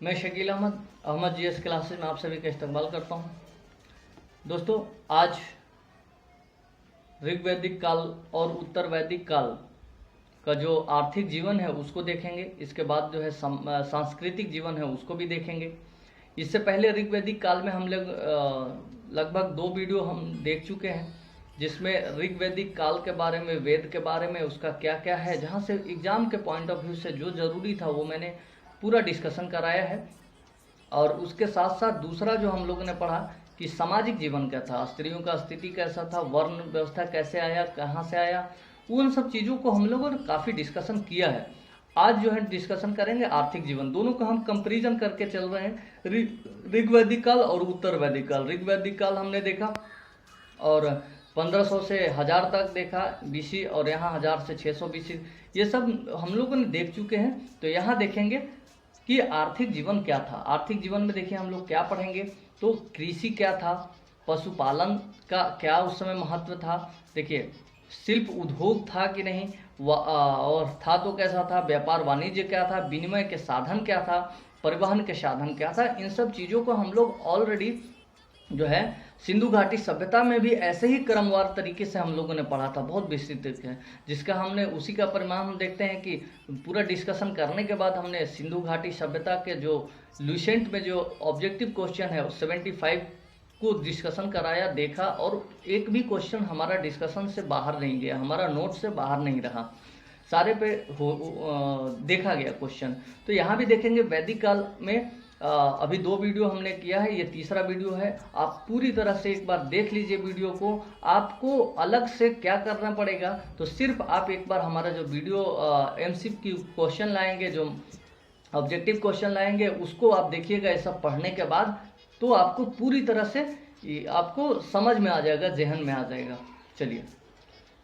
मैं Shakeel Ahmad GS classes में आप सभी का इस्तकबाल करता हूं। दोस्तों, आज ऋग्वैदिक काल और उत्तर वैदिक काल का जो आर्थिक जीवन है उसको देखेंगे। इसके बाद जो है सांस्कृतिक जीवन है उसको भी देखेंगे। इससे पहले ऋग्वैदिक काल में हम लोग लगभग 2 वीडियो हम देख चुके हैं, जिसमें ऋग्वैदिक काल के बारे में, वेद के बारे में, उसका क्या क्या है, जहाँ से एग्जाम के पॉइंट ऑफ व्यू से जो ज़रूरी था वो मैंने पूरा डिस्कशन कराया है। और उसके साथ साथ दूसरा जो हम लोगों ने पढ़ा कि सामाजिक जीवन क्या था, स्त्रियों का स्थिति कैसा था, वर्ण व्यवस्था कैसे आया, कहाँ से आया, उन सब चीज़ों को हम लोगों ने काफ़ी डिस्कशन किया है। आज जो है डिस्कशन करेंगे आर्थिक जीवन, दोनों का हम कंपैरिजन करके चल रहे हैं, ऋग्वैदिक काल और उत्तर वैदिक काल। ऋग्वैदिक काल हमने देखा और 1500 से 1000 तक देखा बीसी, और यहाँ 1000 से 600 बीसी, ये सब हम लोगों ने देख चुके हैं। तो यहाँ देखेंगे कि आर्थिक जीवन क्या था। आर्थिक जीवन में देखिए हम लोग क्या पढ़ेंगे, तो कृषि क्या था, पशुपालन का क्या उस समय महत्व था, देखिए शिल्प उद्योग था कि नहीं, और था तो कैसा था, व्यापार वाणिज्य क्या था, विनिमय के साधन क्या था, परिवहन के साधन क्या था। इन सब चीज़ों को हम लोग ऑलरेडी जो है सिंधु घाटी सभ्यता में भी ऐसे ही क्रमवार तरीके से हम लोगों ने पढ़ा था, बहुत विस्तृत है, जिसका हमने उसी का परिणाम हम देखते हैं कि पूरा डिस्कशन करने के बाद हमने सिंधु घाटी सभ्यता के जो लुसेंट में जो ऑब्जेक्टिव क्वेश्चन है 75 को डिस्कशन कराया, देखा, और एक भी क्वेश्चन हमारा डिस्कशन से बाहर नहीं गया, हमारा नोट से बाहर नहीं रहा, सारे पे देखा गया क्वेश्चन। तो यहाँ भी देखेंगे वैदिक काल में अभी 2 वीडियो हमने किया है, ये तीसरा वीडियो है। आप पूरी तरह से एक बार देख लीजिए वीडियो को। आपको अलग से क्या करना पड़ेगा, तो सिर्फ आप एक बार हमारा जो वीडियो एमसीक्यू क्वेश्चन लाएंगे, जो ऑब्जेक्टिव क्वेश्चन लाएंगे, उसको आप देखिएगा। ये सब पढ़ने के बाद तो आपको पूरी तरह से आपको समझ में आ जाएगा, जहन में आ जाएगा। चलिए,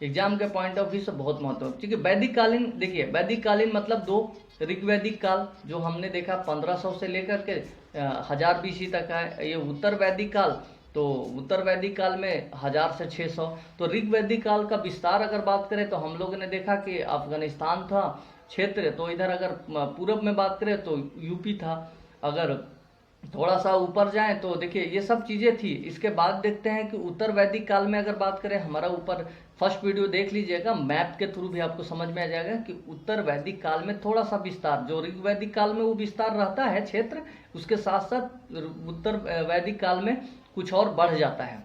एग्जाम के पॉइंट ऑफ व्यू से बहुत महत्वपूर्ण, क्योंकि वैदिक कालीन, देखिए वैदिक कालीन मतलब 2, ऋग्वैदिक काल जो हमने देखा 1500 से लेकर के 1000 बीसी तक है, ये उत्तर वैदिक काल, तो उत्तर वैदिक काल में 1000 से 600। तो ऋग्वैदिक काल का विस्तार अगर बात करें तो हम लोगों ने देखा कि अफगानिस्तान था क्षेत्र, तो इधर अगर पूरब में बात करें तो यूपी था, अगर थोड़ा सा ऊपर जाएं तो देखिए ये सब चीज़ें थी। इसके बाद देखते हैं कि उत्तर वैदिक काल में अगर बात करें, हमारा ऊपर फर्स्ट वीडियो देख लीजिएगा, मैप के थ्रू भी आपको समझ में आ जाएगा कि उत्तर वैदिक काल में थोड़ा सा विस्तार, जो ऋग्वैदिक काल में वो विस्तार रहता है क्षेत्र, उसके साथ साथ उत्तर वैदिक काल में कुछ और बढ़ जाता है,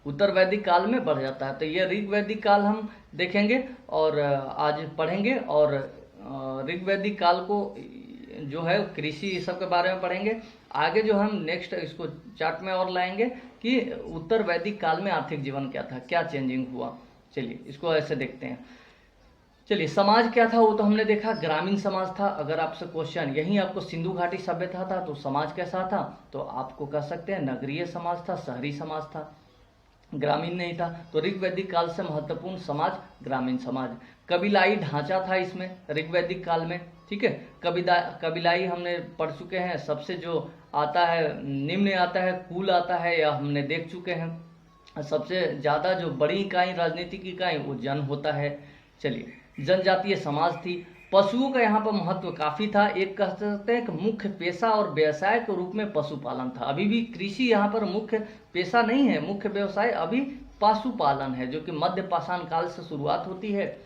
उत्तर वैदिक काल में बढ़ जाता है। तो ये ऋग्वैदिक काल हम देखेंगे और आज पढ़ेंगे, और ऋग्वैदिक काल को जो है कृषि सब के बारे में पढ़ेंगे। आगे जो हम नेक्स्ट इसको चार्ट में और लाएंगे कि उत्तर वैदिक काल में आर्थिक जीवन क्या था, क्या चेंजिंग हुआ। चलिए इसको ऐसे देखते हैं। चलिए, समाज क्या था वो तो हमने देखा, ग्रामीण समाज था। अगर आपसे क्वेश्चन यहीं आपको सिंधु घाटी सभ्यता था तो समाज कैसा था, तो आपको कह सकते हैं नगरीय समाज था, शहरी समाज था, ग्रामीण नहीं था। तो ऋग्वैदिक काल से महत्वपूर्ण समाज ग्रामीण समाज। कबीलाई ढांचा था इसमें ऋग्वैदिक काल में, ठीक है। कबीलाई हमने पढ़ चुके हैं, सबसे जो आता है निम्न आता है, कुल आता है, या हमने देख चुके हैं। सबसे ज़्यादा जो बड़ी इकाई, राजनीतिक इकाई, वो जन होता है। चलिए, जनजातीय समाज थी। पशुओं का यहाँ पर महत्व काफ़ी था। एक कह सकते हैं कि मुख्य पेशा और व्यवसाय के रूप में पशुपालन था। अभी भी कृषि यहाँ पर मुख्य पेशा नहीं है, मुख्य व्यवसाय अभी पशुपालन है, जो कि मध्य पाषाण काल से शुरुआत होती है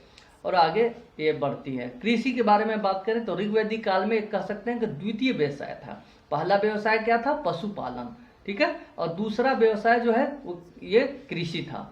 और आगे ये बढ़ती है। कृषि के बारे में बात करें तो ऋग्वैदिक काल में कह सकते हैं कि द्वितीय व्यवसाय था। पहला व्यवसाय क्या था, पशुपालन, ठीक है, और दूसरा व्यवसाय जो है ये कृषि था,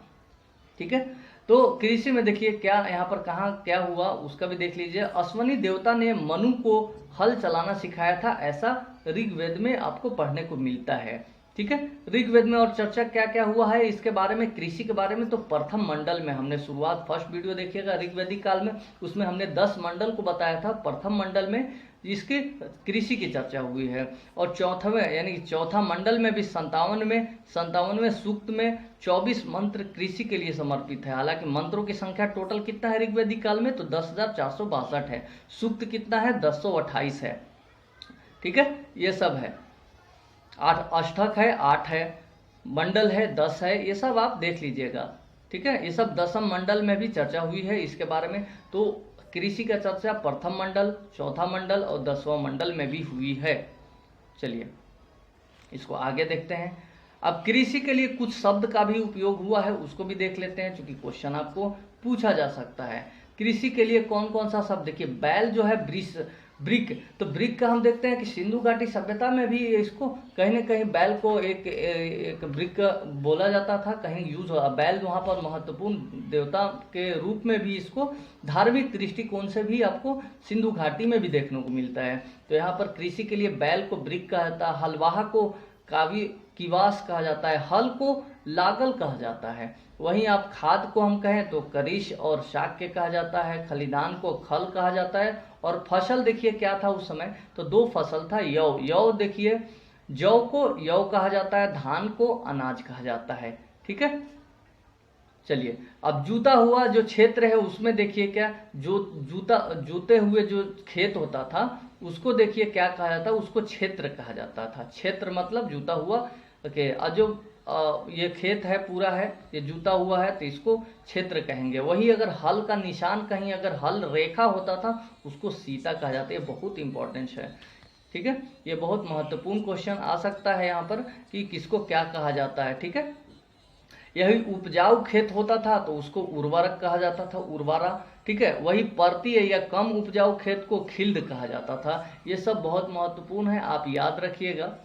ठीक है। तो कृषि में देखिए क्या यहाँ पर कहाँ क्या हुआ उसका भी देख लीजिए। अश्वनी देवता ने मनु को हल चलाना सिखाया था, ऐसा ऋग्वेद में आपको पढ़ने को मिलता है, ठीक है। ऋग्वेद में और चर्चा क्या क्या हुआ है इसके बारे में, कृषि के बारे में, तो प्रथम मंडल में हमने शुरुआत, फर्स्ट वीडियो देखिएगा ऋग्वैदिक काल में, उसमें हमने 10 मंडल को बताया था। प्रथम मंडल में इसके कृषि की चर्चा हुई है, और चौथावें यानी चौथा मंडल में भी 57वें सूक्त में 24 मंत्र कृषि के लिए समर्पित है। हालांकि मंत्रों की संख्या टोटल कितना है ऋग्वैदिक काल में, तो 10,462 है। सूक्त कितना है, 1028 है, ठीक है। ये सब है, 8 अष्टक है, 8 है, मंडल है, 10 है, ये सब आप देख लीजिएगा, ठीक है। ये सब 10वें मंडल में भी चर्चा हुई है इसके बारे में। तो कृषि का चर्चा प्रथम मंडल, चौथा मंडल और 10वां मंडल में भी हुई है। चलिए इसको आगे देखते हैं। अब कृषि के लिए कुछ शब्द का भी उपयोग हुआ है, उसको भी देख लेते हैं, क्योंकि क्वेश्चन आपको पूछा जा सकता है। कृषि के लिए कौन कौन सा शब्द, देखिए बैल जो है ब्रिक, तो ब्रिक का हम देखते हैं कि सिंधु घाटी सभ्यता में भी इसको कहीं ना कहीं बैल को एक ब्रिक बोला जाता था, कहीं यूज हो। बैल वहाँ पर महत्वपूर्ण देवता के रूप में भी इसको धार्मिक दृष्टिकोण से भी आपको सिंधु घाटी में भी देखने को मिलता है। तो यहाँ पर कृषि के लिए बैल को ब्रिक कहा जाता है, हलवाहा को किवास कहा जाता है, हल को लागल कहा जाता है। वहीं आप खाद को हम कहें तो करीश और शाक्य कहा जाता है, खलिदान को खल कहा जाता है। और फसल देखिए क्या था उस समय, तो 2 फसल था, यव देखिए, जौ को यव कहा जाता है, धान को अनाज कहा जाता है। ठीक है, चलिए अब जूता हुआ जो क्षेत्र है उसमें देखिए क्या, जो जूते हुए जो खेत होता था उसको देखिए क्या कहा जाता है, उसको क्षेत्र कहा जाता था। क्षेत्र मतलब जूता हुआ के जो ये खेत है पूरा है, ये जूता हुआ है तो इसको क्षेत्र कहेंगे। वही अगर हल का निशान कहीं अगर हल रेखा होता था उसको सीता कहा जाता है। ये बहुत इंपॉर्टेंट है। ठीक है, ये बहुत महत्वपूर्ण क्वेश्चन आ सकता है यहाँ पर कि किसको क्या कहा जाता है। ठीक है, यही उपजाऊ खेत होता था तो उसको उर्वरक कहा जाता था, उर्वरा। ठीक है, वही परती या कम उपजाऊ खेत को खिल्ड कहा जाता था। ये सब बहुत महत्वपूर्ण है, आप याद रखिएगा।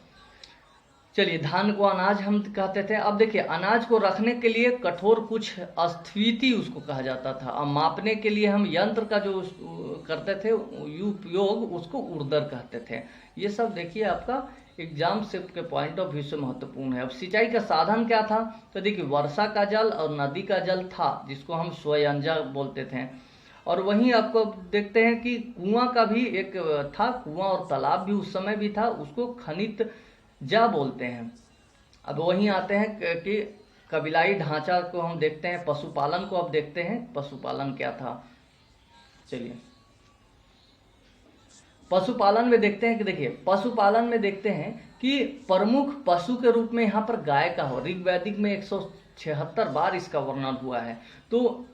चलिए धान को अनाज हम कहते थे। अब देखिए अनाज को रखने के लिए कठोर कुछ स्फीति उसको कहा जाता था। अब मापने के लिए हम यंत्र का जो करते थे उपयोग उसको उर्दर कहते थे। ये सब देखिए आपका एग्जाम से के पॉइंट ऑफ व्यू से महत्वपूर्ण है। अब सिंचाई का साधन क्या था, तो देखिए वर्षा का जल और नदी का जल था जिसको हम स्वयंजा बोलते थे। और वहीं आपको देखते हैं कि कुआं का भी एक था, कुआं और तालाब भी उस समय भी था, उसको खनित जा बोलते हैं। अब वहीं आते हैं कि कबीलाई ढांचा को हम देखते हैं, पशुपालन को अब देखते हैं, पशुपालन क्या था। चलिए पशुपालन में देखते हैं कि देखिए पशुपालन में देखते हैं कि प्रमुख पशु के रूप में यहाँ पर गाय का हो। ऋग्वैदिक में 176 बार इसका वर्णन हुआ है। तो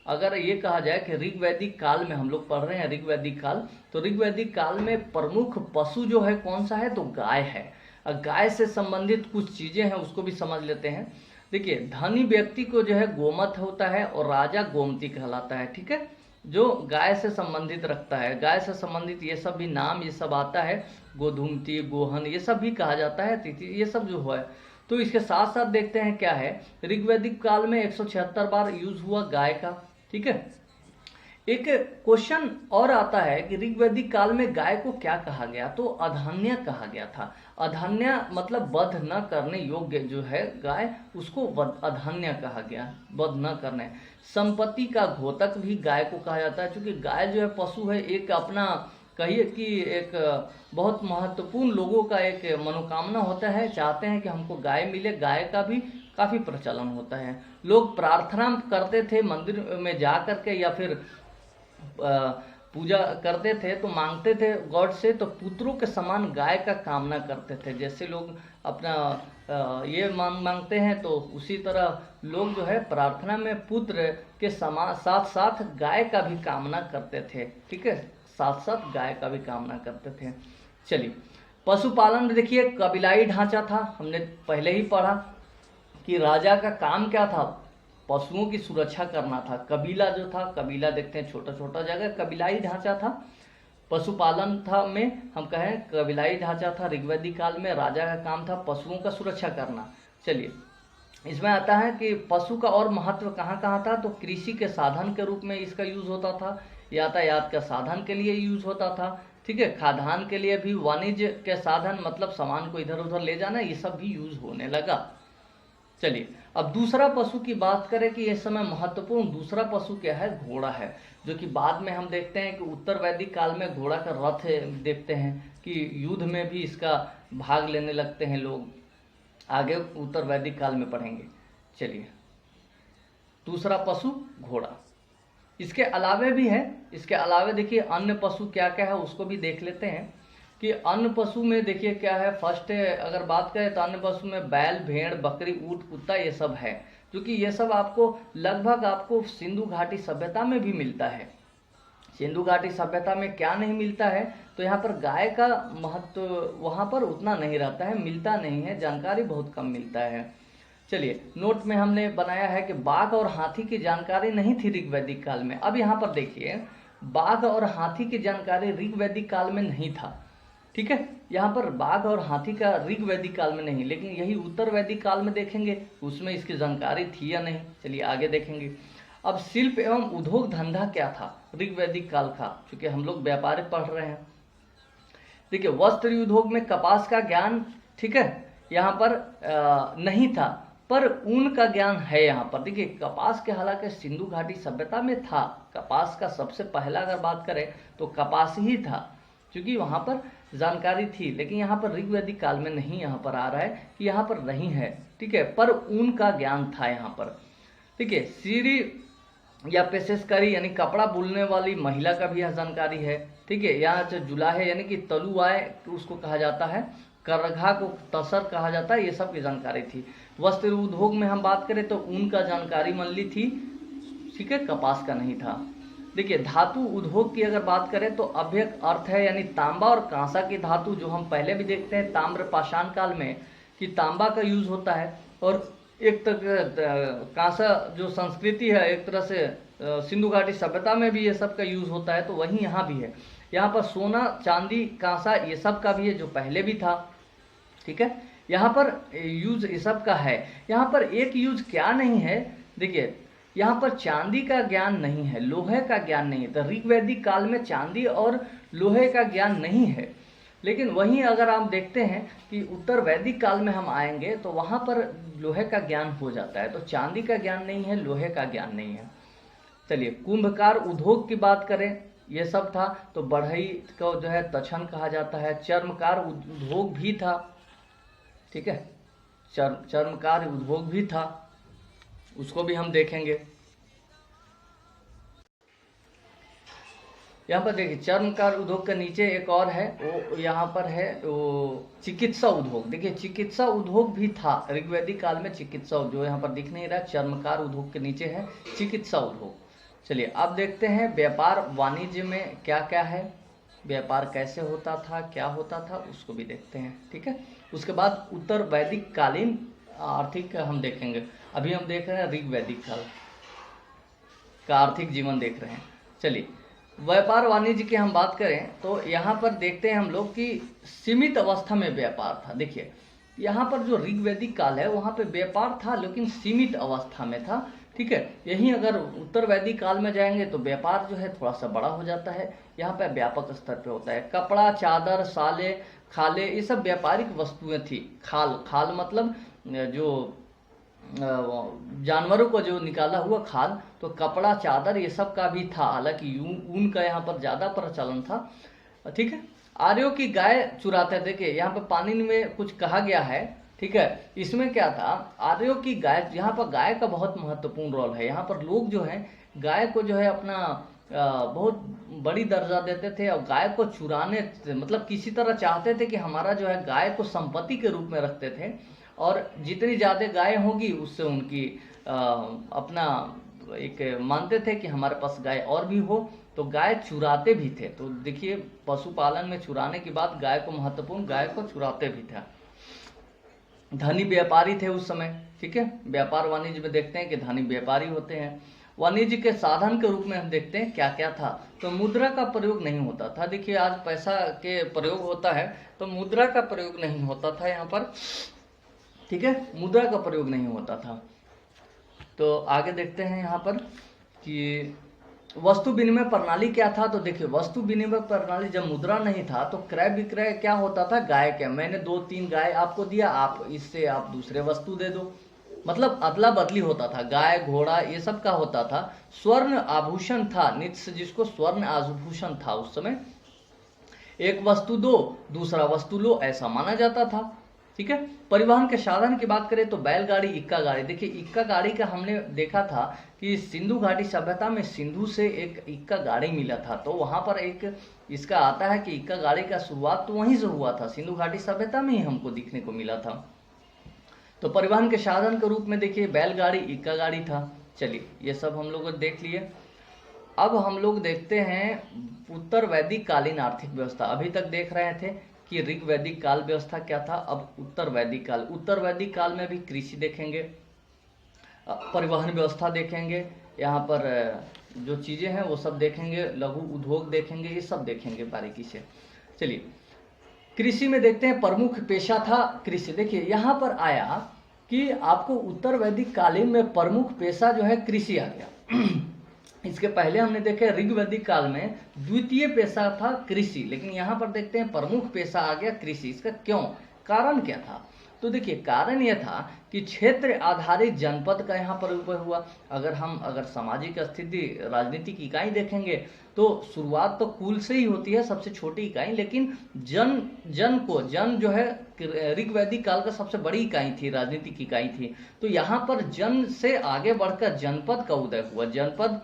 अगर ये कहा जाए कि ऋग्वैदिक काल में हम लोग पढ़ रहे हैं ऋग्वैदिक काल, तो ऋग्वैदिक काल में प्रमुख पशु जो है कौन सा है, तो गाय है। गाय से संबंधित कुछ चीजें हैं उसको भी समझ लेते हैं। देखिए धनी व्यक्ति को जो है गोमत होता है और राजा गोमती कहलाता है। ठीक है, जो गाय से संबंधित रखता है, गाय से संबंधित ये सब भी नाम ये सब आता है, गोधूमती, गोहन, ये सब भी कहा जाता है, तिथि, ये सब जो है। तो इसके साथ साथ देखते हैं क्या है, ऋग्वैदिक काल में 176 बार यूज हुआ गाय का। ठीक है, एक क्वेश्चन और आता है कि ऋग्वैदिक काल में गाय को क्या कहा गया, तो अधन्य कहा गया था। अधन्य मतलब वध न करने योग्य जो है गाय, उसको अधन्य कहा गया, वध न करने। संपत्ति का घोतक भी गाय को कहा जाता है, क्योंकि गाय जो है पशु है, एक अपना कहिए कि एक बहुत महत्वपूर्ण लोगों का एक मनोकामना होता है, चाहते हैं कि हमको गाय मिले। गाय का भी काफी प्रचलन होता है। लोग प्रार्थना करते थे मंदिर में जा करके या फिर पूजा करते थे तो मांगते थे गॉड से, तो पुत्रों के समान गाय का कामना करते थे। जैसे लोग अपना ये मांगते हैं तो उसी तरह लोग जो है प्रार्थना में पुत्र के समान साथ साथ गाय का भी कामना करते थे। ठीक है, साथ साथ गाय का भी कामना करते थे। चलिए पशुपालन में देखिए कबीलाई ढांचा था, हमने पहले ही पढ़ा कि राजा का काम क्या था, पशुओं की सुरक्षा करना था। कबीला जो था, कबीला देखते हैं छोटा छोटा जगह, कबीलाई ढांचा था। पशुपालन था में हम कहें कबीलाई ढांचा था। ऋग्वैदिक काल में राजा का काम था पशुओं का सुरक्षा करना। चलिए इसमें आता है कि पशु का और महत्व कहाँ कहाँ था, तो कृषि के साधन के रूप में इसका यूज होता था, यातायात का साधन के लिए यूज होता था। ठीक है, खाद्यान्न के लिए भी, वाणिज्य के साधन मतलब सामान को इधर उधर ले जाना, ये सब भी यूज होने लगा। चलिए अब दूसरा पशु की बात करें कि इस समय महत्वपूर्ण दूसरा पशु क्या है, घोड़ा है, जो कि बाद में हम देखते हैं कि उत्तर वैदिक काल में घोड़ा का रथ देखते हैं कि युद्ध में भी इसका भाग लेने लगते हैं लोग, आगे उत्तर वैदिक काल में पढ़ेंगे। चलिए दूसरा पशु घोड़ा। इसके अलावे भी है, इसके अलावे देखिए अन्य पशु क्या क्या है उसको भी देख लेते हैं कि अन्य पशु में देखिए क्या है। फर्स्ट अगर बात करें तो अन्य पशु में बैल, भेड़, बकरी, ऊंट, कुत्ता ये सब है, क्योंकि ये सब आपको लगभग आपको सिंधु घाटी सभ्यता में भी मिलता है। सिंधु घाटी सभ्यता में क्या नहीं मिलता है, तो यहाँ पर गाय का महत्व वहाँ पर उतना नहीं रहता है, मिलता नहीं है, जानकारी बहुत कम मिलता है। चलिए, नोट में हमने बनाया है कि बाघ और हाथी की जानकारी नहीं थी ऋग्वैदिक काल में। अब यहाँ पर देखिए, बाघ और हाथी की जानकारी ऋग्वैदिक काल में नहीं था, ठीक है। यहाँ पर बाघ और हाथी का ऋग्वैदिक काल में नहीं, लेकिन यही उत्तर वैदिक काल में देखेंगे उसमें इसकी जानकारी थी या नहीं। चलिए आगे देखेंगे। अब शिल्प एवं उद्योग धंधा क्या था ऋग्वैदिक काल का, क्योंकि हम लोग व्यापार पढ़ रहे हैं। देखिए, वस्त्र उद्योग में कपास का ज्ञान, ठीक है, यहाँ पर नहीं था, पर ऊन का ज्ञान है यहाँ पर। देखिए, कपास के हालांकि सिंधु घाटी सभ्यता में था, कपास का सबसे पहला अगर बात करें तो कपास ही था, क्योंकि वहाँ पर जानकारी थी। लेकिन यहाँ पर ऋग्वैदिक काल में नहीं यहाँ पर आ रहा है कि यहाँ पर नहीं है, ठीक है, पर ऊन का ज्ञान था यहाँ पर। ठीक है, सीरी या पेशेसकारी यानी कपड़ा बुनने वाली महिला का भी यह जानकारी है। ठीक है, यहाँ जो जुलाहे यानी कि तलुआए उसको कहा जाता है, करघा को तसर कहा जाता है, ये सब की जानकारी थी। वस्त्र उद्योग में हम बात करें तो ऊन का जानकारी मान ली थी, ठीक है, कपास का नहीं था। देखिए, धातु उद्योग की अगर बात करें तो अभ्यक अर्थ है, यानी तांबा और कांसा की धातु, जो हम पहले भी देखते हैं ताम्र पाषाण काल में कि तांबा का यूज होता है, और एक तरह कांसा जो संस्कृति है एक तरह से सिंधु घाटी सभ्यता में भी ये सब का यूज होता है, तो वहीं यहाँ भी है। यहाँ पर सोना चांदी कांसा ये सब का भी है, जो पहले भी था, ठीक है, यहाँ पर यूज ये सब का है। यहाँ पर एक यूज क्या नहीं है, देखिए यहाँ पर चांदी का ज्ञान नहीं है, लोहे का ज्ञान नहीं है। तो ऋग्वैदिक काल में चांदी और लोहे का ज्ञान नहीं है। लेकिन वहीं अगर आप देखते हैं कि उत्तर वैदिक काल में हम आएंगे तो वहाँ पर लोहे का ज्ञान हो जाता है, तो चांदी का ज्ञान नहीं है, लोहे का ज्ञान नहीं है। चलिए, कुंभकार उद्योग की बात करें, ये सब था, तो बढ़ई को जो है तछन कहा जाता है। चर्मकार उद्योग भी था, ठीक है, चर्मकार उद्योग भी था, उसको भी हम देखेंगे। यहाँ पर देखिए, चर्मकार उद्योग के नीचे एक और है, वो यहाँ पर है वो चिकित्सा उद्योग। देखिए, चिकित्सा उद्योग भी था ऋग्वैदिक काल में, चिकित्सा उद्योग यहाँ पर दिख नहीं रहा, चर्मकार उद्योग के नीचे है चिकित्सा उद्योग। चलिए अब देखते हैं व्यापार वाणिज्य में क्या क्या है, व्यापार कैसे होता था, क्या होता था, उसको भी देखते हैं, ठीक है। उसके बाद उत्तर वैदिक कालीन आर्थिक हम देखेंगे। अभी हम देख रहे हैं ऋग्वैदिक काल का आर्थिक जीवन देख रहे हैं। चलिए, व्यापार वाणिज्य की हम बात करें तो यहाँ पर देखते हैं हम लोग कि सीमित अवस्था में व्यापार था। देखिए, यहाँ पर जो ऋग्वैदिक काल है वहाँ पे व्यापार था, लेकिन सीमित अवस्था में था, ठीक है। यहीं अगर उत्तर वैदिक काल में जाएंगे तो व्यापार जो है थोड़ा सा बड़ा हो जाता है, यहाँ पे व्यापक स्तर पे होता है। कपड़ा, चादर, साले, खाले, ये सब व्यापारिक वस्तुएं थी। खाल, खाल मतलब जो जानवरों को जो निकाला हुआ खाल, तो कपड़ा, चादर ये सब का भी था। हालांकि ऊन का यहाँ पर ज्यादा प्रचलन था, ठीक है। आर्यों की गाय चुराते, देखिए यहाँ पर पानी में कुछ कहा गया है, ठीक है। इसमें क्या था, आर्यों की गाय, यहाँ पर गाय का बहुत महत्वपूर्ण रोल है। यहाँ पर लोग जो है गाय को जो है अपना बहुत बड़ी दर्जा देते थे, और गाय को चुराने मतलब किसी तरह चाहते थे कि हमारा जो है गाय को संपत्ति के रूप में रखते थे, और जितनी ज़्यादा गाय होगी उससे उनकी अपना एक मानते थे कि हमारे पास गाय और भी हो, तो गाय चुराते भी थे। तो देखिए, पशुपालन में चुराने की बात, गाय को महत्वपूर्ण, गाय को चुराते भी थे। धनी व्यापारी थे उस समय, ठीक है। व्यापार वाणिज्य में देखते हैं कि धनी व्यापारी होते हैं। वाणिज्य के साधन के रूप में हम देखते हैं क्या क्या था, तो मुद्रा का प्रयोग नहीं होता था। देखिए, आज पैसा के प्रयोग होता है, तो मुद्रा का प्रयोग नहीं होता था यहाँ पर, ठीक है, मुद्रा का प्रयोग नहीं होता था। तो आगे देखते हैं यहाँ पर कि वस्तु विनिमय प्रणाली क्या था। तो देखिए, वस्तु विनिमय प्रणाली जब मुद्रा नहीं था तो क्रय विक्रय क्या होता था, गाय के, मैंने 2-3 गाय आपको दिया, आप इससे आप दूसरे वस्तु दे दो, मतलब अदला बदली होता था। गाय, घोड़ा ये सब का होता था। स्वर्ण आभूषण था, नित्य जिसको स्वर्ण आभूषण था उस समय, एक वस्तु दो दूसरा वस्तु लो, ऐसा माना जाता था, ठीक है। परिवहन के साधन की बात करें तो बैलगाड़ी, इक्का गाड़ी। देखिए, इक्का गाड़ी का हमने देखा था कि सिंधु घाटी सभ्यता में सिंधु से एक इक्का गाड़ी मिला था, तो वहां पर एक इसका आता है कि इक्का गाड़ी का शुरुआत तो वहीं से हुआ था, सिंधु घाटी सभ्यता में ही हमको दिखने को मिला था। तो परिवहन के साधन के रूप में देखिए बैलगाड़ी, इक्का गाड़ी था। चलिए, ये सब हम लोग देख लिए। अब हम लोग देखते हैं उत्तर वैदिक कालीन आर्थिक व्यवस्था। अभी तक देख रहे थे कि ऋग वैदिक काल व्यवस्था क्या था, अब उत्तर वैदिक काल। उत्तर वैदिक काल में भी कृषि देखेंगे, परिवहन व्यवस्था देखेंगे, यहाँ पर जो चीज़ें हैं वो सब देखेंगे, लघु उद्योग देखेंगे, ये सब देखेंगे बारीकी से। चलिए कृषि में देखते हैं, प्रमुख पेशा था कृषि। देखिए यहाँ पर आया कि आपको उत्तर वैदिक कालीन में प्रमुख पेशा जो है कृषि आ गया। इसके पहले हमने देखे ऋग वैदिक काल में द्वितीय पेशा था कृषि, लेकिन यहाँ पर देखते हैं प्रमुख पेशा आ गया कृषि। इसका क्यों, कारण क्या था? तो देखिए कारण यह था कि क्षेत्र आधारित जनपद का यहाँ पर उदय हुआ। अगर सामाजिक स्थिति राजनीतिक इकाई देखेंगे तो शुरुआत तो कुल से ही होती है, सबसे छोटी इकाई, लेकिन जन जो है ऋग वैदिक काल का सबसे बड़ी इकाई थी, राजनीतिक इकाई थी। तो यहाँ पर जन से आगे बढ़कर जनपद का उदय हुआ, जनपद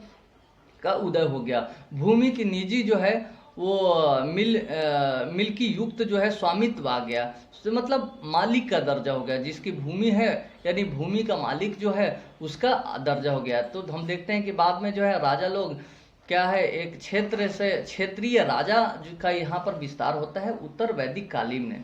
का उदय हो गया। भूमि की निजी जो है वो मिल्की युक्त जो है स्वामित्व आ गया, तो मतलब मालिक का दर्जा हो गया, जिसकी भूमि है यानी भूमि का मालिक जो है उसका दर्जा हो गया। तो हम देखते हैं कि बाद में जो है राजा लोग क्या है, एक क्षेत्र से क्षेत्रीय राजा का यहाँ पर विस्तार होता है उत्तर वैदिक कालीन में।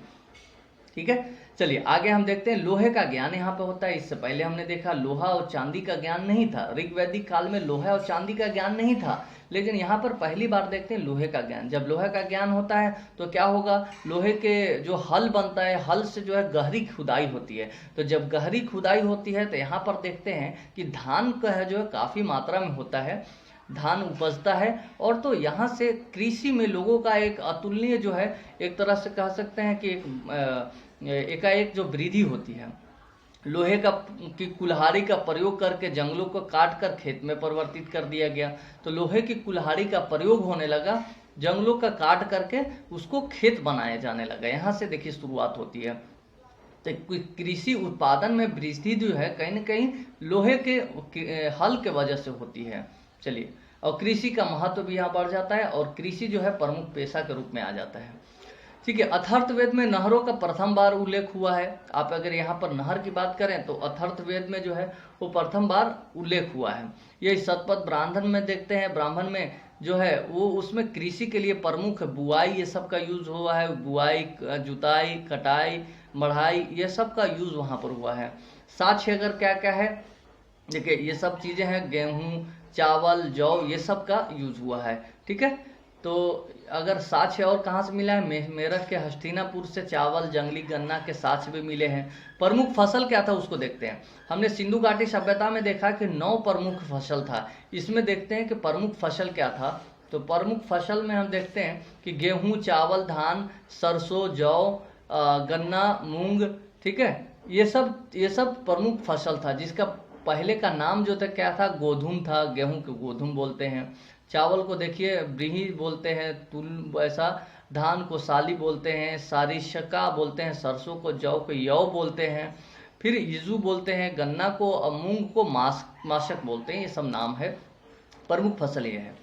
ठीक है, चलिए आगे हम देखते हैं लोहे का ज्ञान यहाँ पे होता है। इससे पहले हमने देखा लोहा और चांदी का ज्ञान नहीं था, ऋग वैदिक काल में लोहा और चांदी का ज्ञान नहीं था, लेकिन यहाँ पर पहली बार देखते हैं लोहे का ज्ञान। जब लोहे का ज्ञान होता है तो क्या होगा, लोहे के जो हल बनता है, हल से जो है गहरी खुदाई होती है। तो जब गहरी खुदाई होती है तो यहाँ पर देखते हैं कि धान का है जो है काफ़ी मात्रा में होता है, धान उपजता है। और तो यहाँ से कृषि में लोगों का एक अतुलनीय जो है, एक तरह से कह सकते हैं कि एकाएक जो वृद्धि होती है। लोहे की कुल्हाड़ी का प्रयोग करके जंगलों को काट कर खेत में परिवर्तित कर दिया गया। तो लोहे की कुल्हाड़ी का प्रयोग होने लगा, जंगलों का काट करके उसको खेत बनाया जाने लगा। यहाँ से देखिए शुरुआत होती है। तो कृषि उत्पादन में वृद्धि जो है कहीं न कहीं लोहे के हल के वजह से होती है। चलिए, और कृषि का महत्व भी यहाँ बढ़ जाता है और कृषि जो है प्रमुख पेशा के रूप में आ जाता है। ठीक है, अथर्ववेद में नहरों का प्रथम बार उल्लेख हुआ है। आप अगर यहाँ पर नहर की बात करें तो अथर्ववेद में जो है वो प्रथम बार उल्लेख हुआ है। ये शतपथ ब्राह्मण में देखते हैं, ब्राह्मण में जो है वो उसमें कृषि के लिए प्रमुख बुआई ये सब का यूज हुआ है, बुआई, जुताई, कटाई, मढ़ाई, ये सब का यूज वहाँ पर हुआ है। साक्ष्य अगर क्या क्या है, देखिए ये सब चीज़ें हैं, गेहूँ, चावल, जौ, ये सब का यूज हुआ है। ठीक है, तो अगर साक्ष्य और कहाँ से मिला है, मेरठ के हस्तिनापुर से चावल, जंगली गन्ना के साक्ष्य भी मिले हैं। प्रमुख फसल क्या था उसको देखते हैं। हमने सिंधु घाटी सभ्यता में देखा कि 9 प्रमुख फसल था। इसमें देखते हैं कि प्रमुख फसल क्या था। तो प्रमुख फसल में हम देखते हैं कि गेहूँ, चावल, धान, सरसों, जौ, गन्ना, मूंग, ठीक है, ये सब प्रमुख फसल था, जिसका पहले का नाम जो था क्या था, गोधूम था। गेहूं को गोधूम बोलते हैं, चावल को देखिए ब्रीही बोलते हैं, तुल ऐसा, धान को साली बोलते हैं, सारिशका बोलते हैं, सरसों को जौ को यौ बोलते हैं, फिर यीजू बोलते हैं, गन्ना को, मूंग को माशक बोलते हैं। ये सब नाम है, प्रमुख फसल ये है।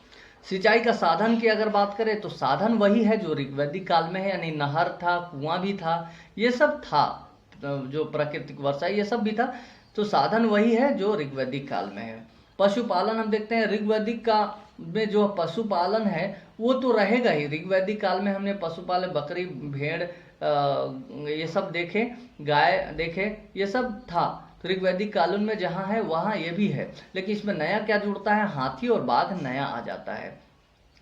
सिंचाई का साधन की अगर बात करें तो साधन वही है जो ऋग्वैदिक काल में है, यानी नहर था, कुआं भी था, ये सब था, जो प्राकृतिक वर्षा ये सब भी था। तो साधन वही है जो ऋग्वैदिक काल में है। पशुपालन हम देखते हैं ऋग्वैदिक का में जो पशुपालन है वो तो रहेगा ही। ऋग्वैदिक काल में हमने पशुपालन, बकरी, भेड़, ये सब देखे, गाय देखे, ये सब था। तो ऋग्वैदिक काल में जहाँ है वहाँ ये भी है, लेकिन इसमें नया क्या जुड़ता है, हाथी और बाघ नया आ जाता है।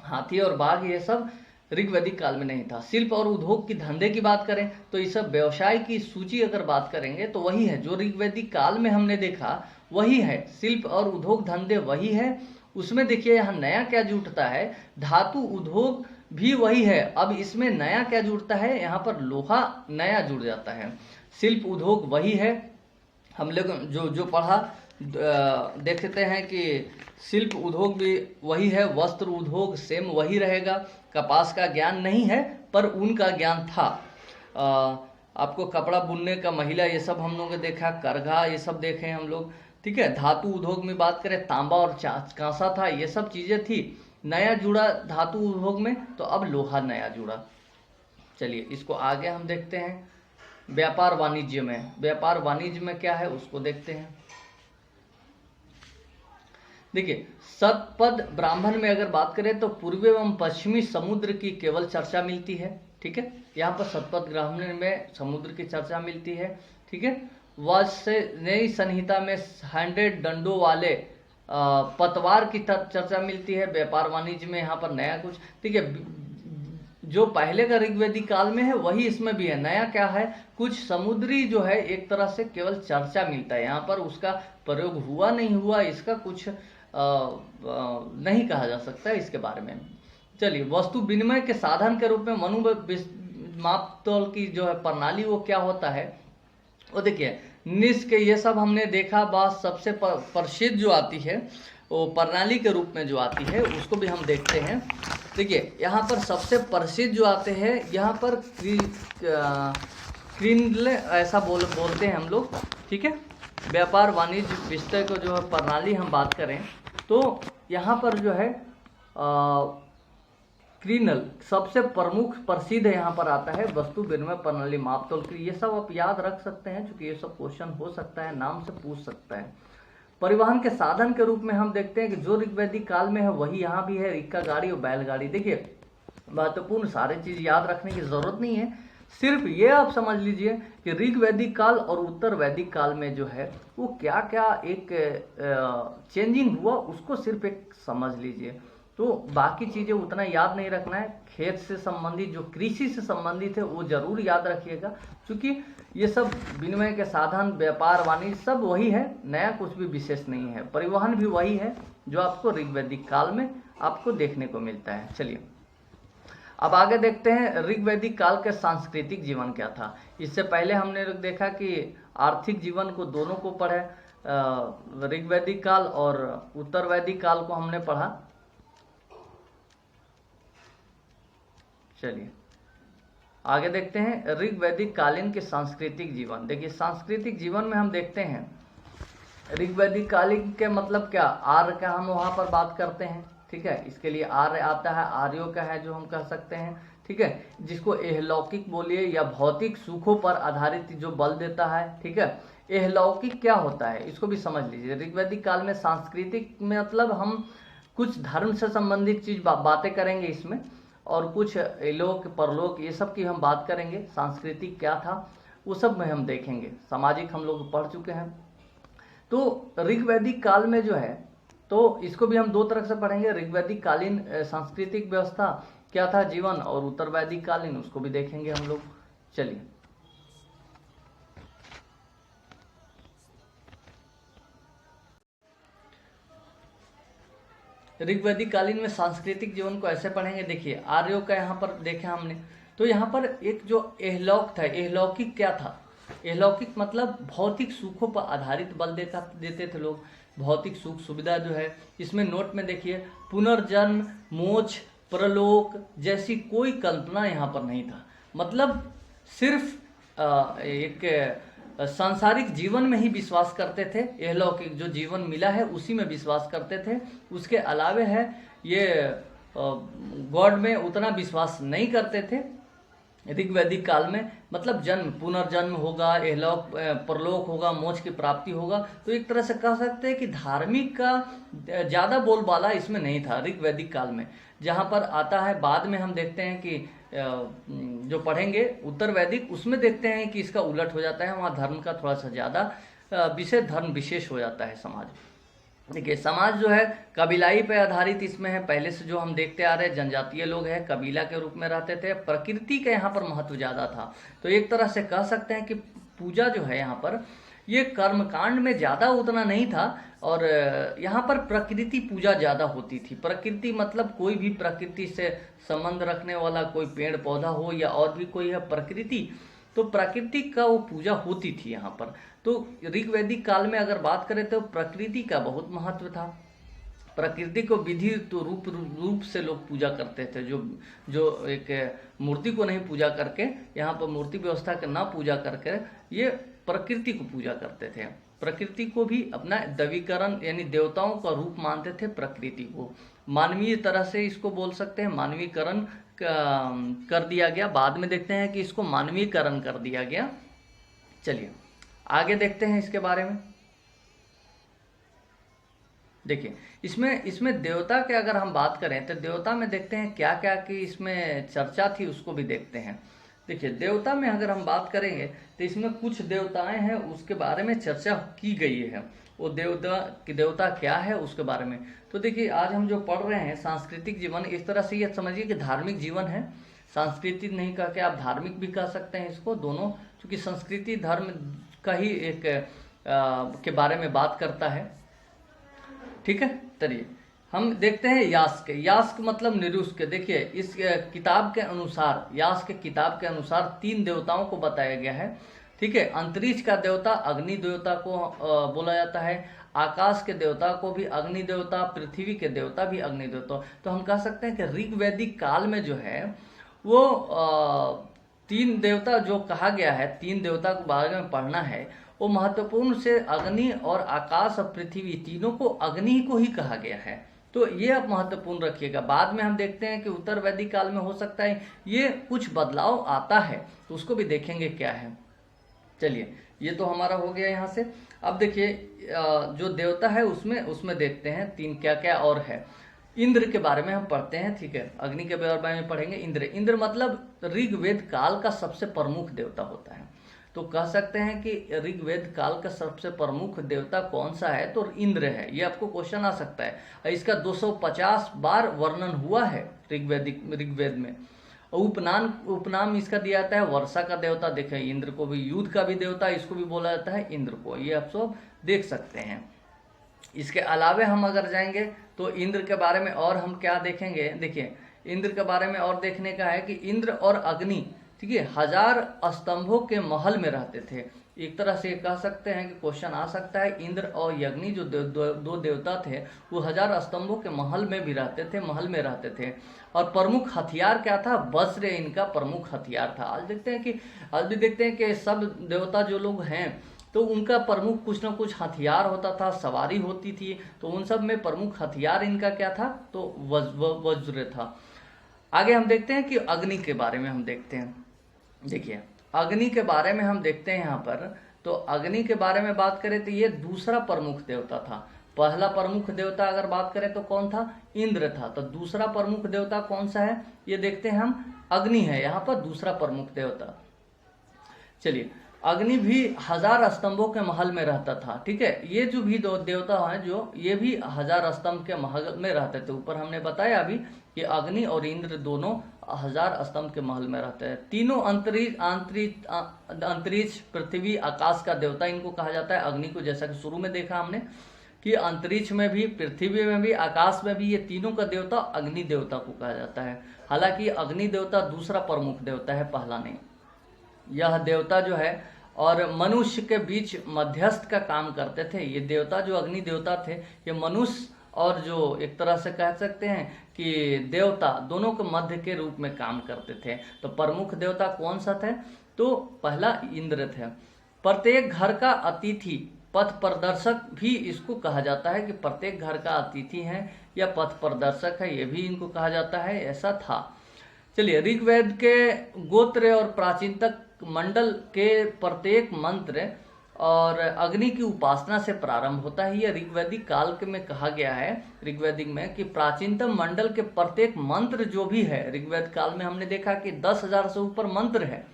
हाथी और बाघ ये सब ऋग्वैदिक काल में नहीं था। शिल्प और उद्योग की धंधे की बात करें तो ये सब व्यवसाय की सूची अगर बात करेंगे तो वही है जो ऋग्वैदिक काल में हमने देखा, वही है। शिल्प और उद्योग धंधे वही है। उसमें देखिए यहाँ नया क्या जुड़ता है, धातु उद्योग भी वही है। अब इसमें नया क्या जुड़ता है, यहाँ पर लोहा नया जुड़ जाता है। शिल्प उद्योग वही है, हम लोग जो पढ़ा देखते हैं कि शिल्प उद्योग भी वही है, वस्त्र उद्योग सेम वही रहेगा। कपास का ज्ञान नहीं है पर ऊन का ज्ञान था। आपको कपड़ा बुनने का, महिला, ये सब हम लोगों ने देखा, करघा ये सब देखे हम लोग। ठीक है, धातु उद्योग में बात करें तांबा और कांसा था, ये सब चीज़ें थी। नया जुड़ा धातु उद्योग में तो अब लोहा नया जुड़ा। चलिए इसको आगे हम देखते हैं। व्यापार वाणिज्य में, व्यापार वाणिज्य में क्या है उसको देखते हैं। देखिए, सतपद ब्राह्मण में अगर बात करें तो पूर्वी एवं पश्चिमी समुद्र की केवल चर्चा मिलती है। ठीक है, यहाँ पर सतपद ब्राह्मण में समुद्र की चर्चा मिलती है। ठीक है, नई संहिता में 100 डंडों वाले पतवार की चर्चा मिलती है। व्यापार वाणिज्य में यहाँ पर नया कुछ, ठीक है, जो पहले का ऋग्वेदिक काल में है वही इसमें भी है। नया क्या है, कुछ समुद्री जो है एक तरह से केवल चर्चा मिलता है, यहाँ पर उसका प्रयोग हुआ नहीं हुआ इसका कुछ नहीं कहा जा सकता है इसके बारे में। चलिए, वस्तु विनिमय के साधन के रूप में मनु मापतोल की जो है प्रणाली वो क्या होता है, वो देखिए निष्क, ये सब हमने देखा। बात सबसे प्रसिद्ध जो आती है वो प्रणाली के रूप में जो आती है उसको भी हम देखते हैं। देखिए, यहाँ पर सबसे प्रसिद्ध जो आते हैं यहाँ पर क्रिंडल ऐसा बोलते हैं हम लोग। ठीक है, व्यापार वाणिज्य विषय को जो है प्रणाली हम बात करें तो यहाँ पर जो है क्रिनल सबसे प्रमुख प्रसिद्ध यहाँ पर आता है। वस्तु विनिमय प्रणाली, मापतोल की, ये सब आप याद रख सकते हैं क्योंकि ये सब क्वेश्चन हो सकता है, नाम से पूछ सकता है। परिवहन के साधन के रूप में हम देखते हैं कि जो ऋग्वैदिक काल में है वही यहाँ भी है, इक्का गाड़ी और बैलगाड़ी। देखिए, महत्वपूर्ण सारे चीज याद रखने की जरूरत नहीं है, सिर्फ ये आप समझ लीजिए कि ऋग्वैदिक काल और उत्तर वैदिक काल में जो है वो क्या क्या एक चेंजिंग हुआ उसको सिर्फ एक समझ लीजिए। तो बाकी चीजें उतना याद नहीं रखना है। खेत से संबंधित, जो कृषि से संबंधित है वो जरूर याद रखिएगा, क्योंकि ये सब विनिमय के साधन, व्यापार वाणिज्य सब वही है, नया कुछ भी विशेष नहीं है। परिवहन भी वही है जो आपको ऋग्वैदिक काल में आपको देखने को मिलता है। चलिए, अब आगे देखते हैं ऋग्वैदिक काल के सांस्कृतिक जीवन क्या था। इससे पहले हमने देखा कि आर्थिक जीवन को दोनों को पढ़े, ऋग्वैदिक काल और उत्तर वैदिक काल को हमने पढ़ा। चलिए आगे देखते हैं ऋग्वैदिक कालीन के सांस्कृतिक जीवन। देखिए, सांस्कृतिक जीवन में हम देखते हैं ऋग्वैदिक कालीन के मतलब क्या, आर्य का हम वहां पर बात करते हैं। ठीक है, इसके लिए आर्य आता है, आर्यों का है जो हम कह सकते हैं। ठीक है, जिसको एहलौकिक बोलिए या भौतिक सुखों पर आधारित जो बल देता है। ठीक है, एहलौकिक क्या होता है इसको भी समझ लीजिए। ऋग्वैदिक काल में सांस्कृतिक मतलब हम कुछ धर्म से संबंधित चीज बातें करेंगे इसमें, और कुछ लोक परलोक ये सब की हम बात करेंगे। सांस्कृतिक क्या था वो सब में हम देखेंगे। सामाजिक हम लोग पढ़ चुके हैं। तो ऋग्वैदिक काल में जो है तो इसको भी हम दो तरह से पढ़ेंगे। ऋग्वैदिक कालीन सांस्कृतिक व्यवस्था क्या था जीवन, और उत्तर वैदिक कालीन उसको भी देखेंगे हम लोग। चलिए, ऋग्वैदिक कालीन में सांस्कृतिक जीवन को ऐसे पढ़ेंगे। देखिए, आर्यों का यहाँ पर देखा हमने, तो यहाँ पर एक जो एहलौक था, एहलौकिक क्या था, एहलौकिक मतलब भौतिक सुखों पर आधारित बल देते थे लोग। भौतिक सुख सुविधा जो है इसमें नोट में देखिए, पुनर्जन्म, मोक्ष, परलोक जैसी कोई कल्पना यहाँ पर नहीं था। मतलब सिर्फ एक सांसारिक जीवन में ही विश्वास करते थे। एहलौकिक जो जीवन मिला है उसी में विश्वास करते थे। उसके अलावे है ये गॉड में उतना विश्वास नहीं करते थे ऋग्वैदिक काल में। मतलब जन्म, पुनर्जन्म होगा, एहलौक परलोक होगा, मोक्ष की प्राप्ति होगा। तो एक तरह से कह सकते हैं कि धार्मिक का ज्यादा बोलबाला इसमें नहीं था ऋग्वैदिक काल में। जहाँ पर आता है बाद में हम देखते हैं कि जो पढ़ेंगे उत्तर वैदिक, उसमें देखते हैं कि इसका उलट हो जाता है। वहाँ धर्म का थोड़ा सा ज्यादा विशेष, धर्म विशेष हो जाता है समाज। देखिए, समाज जो है कबीलाई पे आधारित इसमें है। पहले से जो हम देखते आ रहे हैं, जनजातीय लोग हैं, कबीला के रूप में रहते थे। प्रकृति का यहाँ पर महत्व ज्यादा था। तो एक तरह से कह सकते हैं कि पूजा जो है यहाँ पर ये कर्मकांड में ज्यादा उतना नहीं था, और यहाँ पर प्रकृति पूजा ज्यादा होती थी। प्रकृति मतलब कोई भी प्रकृति से संबंध रखने वाला, कोई पेड़ पौधा हो या और भी कोई है प्रकृति, तो प्रकृति का वो पूजा होती थी यहाँ पर। तो ऋग्वैदिक काल में अगर बात करें तो प्रकृति का बहुत महत्व था। प्रकृति को विधि तो रूप से लोग पूजा करते थे। जो एक मूर्ति को नहीं पूजा करके, यहाँ पर मूर्ति व्यवस्था के ना पूजा करके ये प्रकृति को पूजा करते थे। प्रकृति को भी अपना दैवीकरण यानी देवताओं का रूप मानते थे। प्रकृति को मानवीय तरह से इसको बोल सकते हैं, मानवीकरण कर दिया गया। बाद में देखते हैं कि इसको मानवीकरण कर दिया गया। चलिए आगे देखते हैं इसके बारे में। देखिए इसमें इसमें देवता के अगर हम बात करें तो देवता में देखते हैं क्या क्या की इसमें चर्चा थी, उसको भी देखते हैं। देखिए देवता में अगर हम बात करेंगे तो इसमें कुछ देवताएं हैं उसके बारे में चर्चा की गई है, वो देवता क्या है उसके बारे में। तो देखिए आज हम जो पढ़ रहे हैं सांस्कृतिक जीवन, इस तरह से ये समझिए कि धार्मिक जीवन है, सांस्कृतिक नहीं कह के आप धार्मिक भी कह सकते हैं इसको, दोनों, क्योंकि संस्कृति धर्म का ही एक के बारे में बात करता है। ठीक है, चलिए हम देखते हैं यास्क। यास्क मतलब निरुष्क। देखिए इस किताब के अनुसार, यास्क के किताब के अनुसार 3 देवताओं को बताया गया है। ठीक है, अंतरिक्ष का देवता अग्नि देवता को बोला जाता है, आकाश के देवता को भी अग्नि देवता, पृथ्वी के देवता भी अग्नि देवता। तो हम कह सकते हैं कि ऋग्वैदिक काल में जो है वो 3 देवता जो कहा गया है, 3 देवता के बारे में पढ़ना है, वो महत्वपूर्ण से अग्नि और आकाश और पृथ्वी तीनों को अग्नि को ही कहा गया है। तो ये आप महत्वपूर्ण रखिएगा। बाद में हम देखते हैं कि उत्तर वैदिक काल में हो सकता है ये कुछ बदलाव आता है, तो उसको भी देखेंगे क्या है। चलिए ये तो हमारा हो गया यहाँ से। अब देखिए जो देवता है उसमें देखते हैं 3 क्या क्या और है। इंद्र के बारे में हम पढ़ते हैं। ठीक है, अग्नि के बारे में पढ़ेंगे। इंद्र मतलब ऋग्वेद काल का सबसे प्रमुख देवता होता है। तो कह सकते हैं कि ऋग्वेद काल का सबसे प्रमुख देवता कौन सा है, तो इंद्र है। ये आपको क्वेश्चन आ सकता है। इसका 250 बार वर्णन हुआ है ऋग्वेद में। उपनाम इसका दिया जाता है वर्षा का देवता। देखें इंद्र को भी युद्ध का भी देवता इसको भी बोला जाता है इंद्र को, ये आप सब देख सकते हैं। इसके अलावे हम अगर जाएंगे तो इंद्र के बारे में और हम क्या देखेंगे। देखिए इंद्र के बारे में और देखने का है कि इंद्र और अग्नि, ठीक है, 1000 स्तंभों के महल में रहते थे। एक तरह से कह सकते हैं कि क्वेश्चन आ सकता है, इंद्र और अग्नि जो दो देवता थे वो 1000 स्तंभों के महल में भी रहते थे, महल में रहते थे। और प्रमुख हथियार क्या था, वज्र इनका प्रमुख हथियार था। आज भी देखते हैं कि सब देवता जो लोग हैं तो उनका प्रमुख कुछ ना कुछ हथियार होता था, सवारी होती थी। तो उन सब में प्रमुख हथियार इनका क्या था, तो वज्र था। आगे हम देखते हैं कि अग्नि के बारे में हम देखते हैं। देखिए अग्नि के बारे में हम देखते हैं यहाँ पर। तो अग्नि के बारे में बात करें तो ये दूसरा प्रमुख देवता था। पहला प्रमुख देवता अगर बात करें तो कौन था, इंद्र था। तो दूसरा प्रमुख देवता कौन सा है, ये देखते हैं हम, अग्नि है यहाँ पर दूसरा प्रमुख देवता। चलिए अग्नि भी 1000 स्तंभों के महल में रहता था। ठीक है, ये जो भी दो देवता हैं जो ये भी 1000 स्तंभ के महल में रहते थे। ऊपर हमने बताया अभी कि अग्नि और इंद्र दोनों 1000 स्तंभ के महल में रहते हैं। तीनों अंतरिक्ष पृथ्वी आकाश का देवता इनको कहा जाता है। अग्नि को जैसा कि शुरू में देखा हमने कि अंतरिक्ष में भी, पृथ्वी में भी, आकाश में भी, ये तीनों का देवता अग्नि देवता को कहा जाता है। हालांकि अग्नि देवता दूसरा प्रमुख देवता है, पहला नहीं। यह देवता जो है और मनुष्य के बीच मध्यस्थ का काम करते थे। ये देवता जो अग्नि देवता थे ये मनुष्य और जो एक तरह से कह सकते हैं कि देवता दोनों के मध्य के रूप में काम करते थे। तो प्रमुख देवता कौन सा थे, तो पहला इंद्र थे। प्रत्येक घर का अतिथि, पथ प्रदर्शक भी इसको कहा जाता है कि प्रत्येक घर का अतिथि है या पथ प्रदर्शक है, ये भी इनको कहा जाता है, ऐसा था। चलिए ऋग्वेद के गोत्र और प्राचीनतक मंडल के प्रत्येक मंत्र और अग्नि की उपासना से प्रारंभ होता है। यह ऋग्वैदिक काल के में कहा गया है, ऋग्वैदिक में, कि प्राचीनतम मंडल के प्रत्येक मंत्र जो भी है, ऋग्वेद काल में हमने देखा कि 10,000 से ऊपर मंत्र है।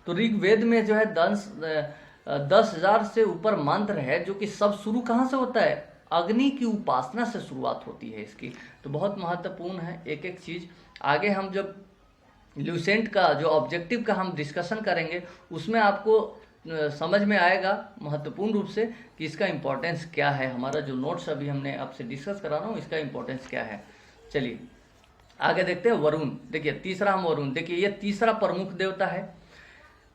तो ऋग्वेद में जो है 10,000 से ऊपर मंत्र है, जो कि सब शुरू कहाँ से होता है, अग्नि की उपासना से शुरुआत होती है इसकी। तो बहुत महत्वपूर्ण है एक एक चीज। आगे हम जब ल्यूसेंट का जो ऑब्जेक्टिव का हम डिस्कशन करेंगे उसमें आपको समझ में आएगा महत्वपूर्ण रूप से कि इसका इम्पोर्टेंस क्या है। हमारा जो नोट्स अभी हमने आपसे डिस्कस करा रहा हूँ इसका इम्पोर्टेंस क्या है। चलिए आगे देखते हैं वरुण। देखिए तीसरा हम वरुण, देखिए ये तीसरा प्रमुख देवता है।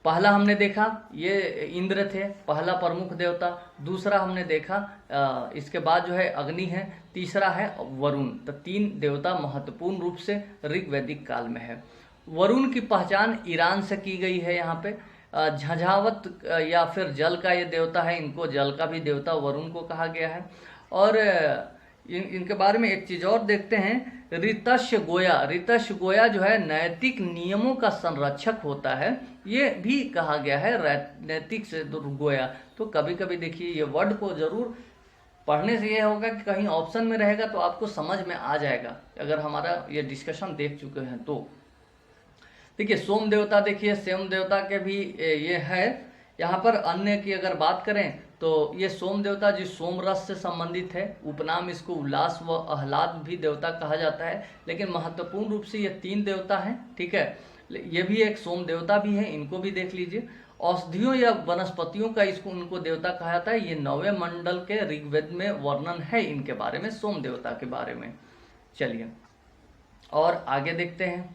पहला हमने देखा ये इंद्र थे, पहला प्रमुख देवता। दूसरा हमने देखा इसके बाद जो है अग्नि है, तीसरा है वरुण। तो 3 देवता महत्वपूर्ण रूप से ऋग्वैदिक काल में है। वरुण की पहचान ईरान से की गई है। यहाँ पे झंझावत या फिर जल का ये देवता है, इनको जल का भी देवता वरुण को कहा गया है। और इनके बारे में एक चीज और देखते हैं, ऋतस्य गोया जो है नैतिक नियमों का संरक्षक होता है, ये भी कहा गया है नैतिक से गोया। तो कभी कभी देखिए ये वर्ड को जरूर पढ़ने से ये होगा कि कहीं ऑप्शन में रहेगा तो आपको समझ में आ जाएगा, अगर हमारा ये डिस्कशन देख चुके हैं तो। देखिए सोम देवता, देखिए सोम देवता के भी ये है। यहाँ पर अन्य की अगर बात करें तो ये सोम देवता जो सोम रस से संबंधित है, उपनाम इसको उल्लास व आह्लाद भी देवता कहा जाता है। लेकिन महत्वपूर्ण रूप से ये 3 देवता हैं, ठीक है। ये भी एक सोम देवता भी है, इनको भी देख लीजिए। औषधियों या वनस्पतियों का इसको उनको देवता कहा जाता है। ये 9वें मंडल के ऋग्वेद में वर्णन है इनके बारे में, सोम देवता के बारे में। चलिए और आगे देखते हैं।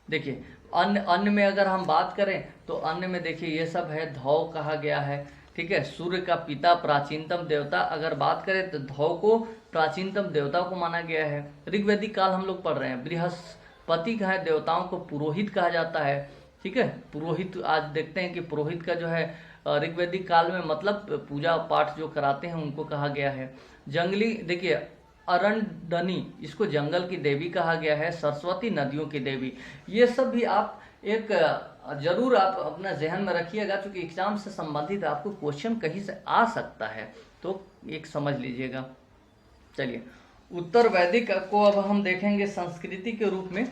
देखिए अन्न में अगर हम बात करें तो अन्न में देखिए ये सब है, धौ कहा गया है, ठीक है। सूर्य का पिता प्राचीनतम देवता, अगर बात करें तो धौ को प्राचीनतम देवता को माना गया है। ऋग्वैदिक काल हम लोग पढ़ रहे हैं। बृहस्पति का है, देवताओं को पुरोहित कहा जाता है, ठीक है। पुरोहित आज देखते हैं कि पुरोहित का जो है ऋग्वैदिक काल में मतलब पूजा पाठ जो कराते हैं उनको कहा गया है। जंगली, देखिए अरंडनी, इसको जंगल की देवी कहा गया है। सरस्वती नदियों की देवी। ये सब भी आप एक जरूर आप अपना जहन में रखिएगा, क्योंकि एग्जाम से संबंधित आपको क्वेश्चन कहीं से आ सकता है, तो एक समझ लीजिएगा। चलिए उत्तर वैदिक को अब हम देखेंगे संस्कृति के रूप में।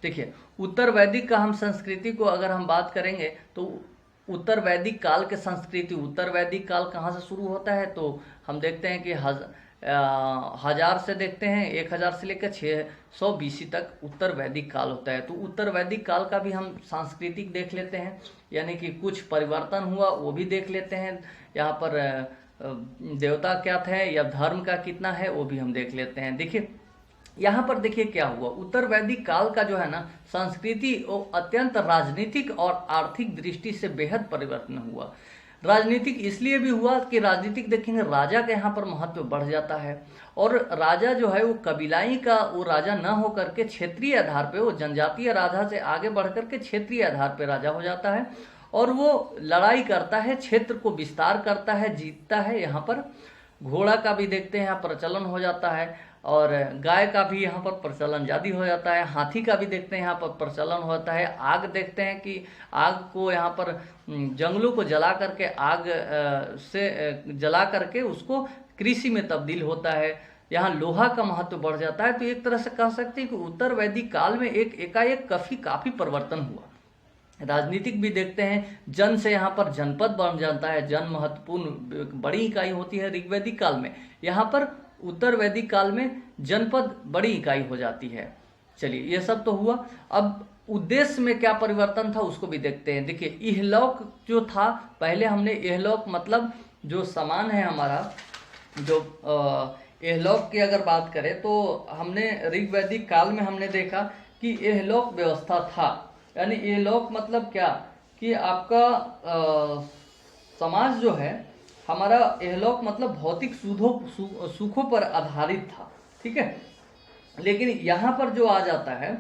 देखिए उत्तर वैदिक का हम संस्कृति को अगर हम बात करेंगे तो उत्तर वैदिक काल के संस्कृति, उत्तर वैदिक काल कहाँ से शुरू होता है तो हम देखते हैं कि 1000 से देखते हैं, 1000 से लेकर 600 BC तक उत्तर वैदिक काल होता है। तो उत्तर वैदिक काल का भी हम सांस्कृतिक देख लेते हैं, यानी कि कुछ परिवर्तन हुआ वो भी देख लेते हैं। यहाँ पर देवता क्या थे या धर्म का कितना है वो भी हम देख लेते हैं। देखिए यहाँ पर देखिए क्या हुआ, उत्तर वैदिक काल का जो है ना संस्कृति वो अत्यंत राजनीतिक और आर्थिक दृष्टि से बेहद परिवर्तन हुआ। राजनीतिक इसलिए भी हुआ कि राजनीतिक देखेंगे राजा का यहाँ पर महत्व बढ़ जाता है, और राजा जो है वो कबीलाई का वो राजा न हो करके क्षेत्रीय आधार पे, वो जनजातीय राजा से आगे बढ़ करके क्षेत्रीय आधार पे राजा हो जाता है, और वो लड़ाई करता है, क्षेत्र को विस्तार करता है, जीतता है। यहाँ पर घोड़ा का भी देखते हैं यहाँ प्रचलन हो जाता है, और गाय का भी यहाँ पर प्रचलन ज़्यादा हो जाता है। हाथी का भी देखते हैं यहाँ पर प्रचलन होता है। आग देखते हैं कि आग को यहाँ पर जंगलों को जला करके आग से जला करके उसको कृषि में तब्दील होता है। यहाँ लोहा का महत्व बढ़ जाता है। तो एक तरह से कह सकते हैं कि उत्तर वैदिक काल में एकाएक काफ़ी परिवर्तन हुआ। राजनीतिक भी देखते हैं, जन से यहाँ पर जनपद बन जाता है, जन महत्वपूर्ण बड़ी इकाई होती है ऋग्वैदिक काल में। यहाँ पर उत्तर वैदिक काल में जनपद बड़ी इकाई हो जाती है। चलिए ये सब तो हुआ। अब उद्देश्य में क्या परिवर्तन था उसको भी देखते हैं। देखिए इहलोक जो था, पहले हमने इहलोक मतलब जो सामान है हमारा, जो इहलोक की अगर बात करें तो हमने ऋग्वैदिक काल में हमने देखा कि इहलोक व्यवस्था था। यानी इहलोक मतलब क्या कि आपका समाज जो है हमारा, इहलोक मतलब भौतिक सुखों पर आधारित था, ठीक है। लेकिन यहाँ पर जो आ जाता है,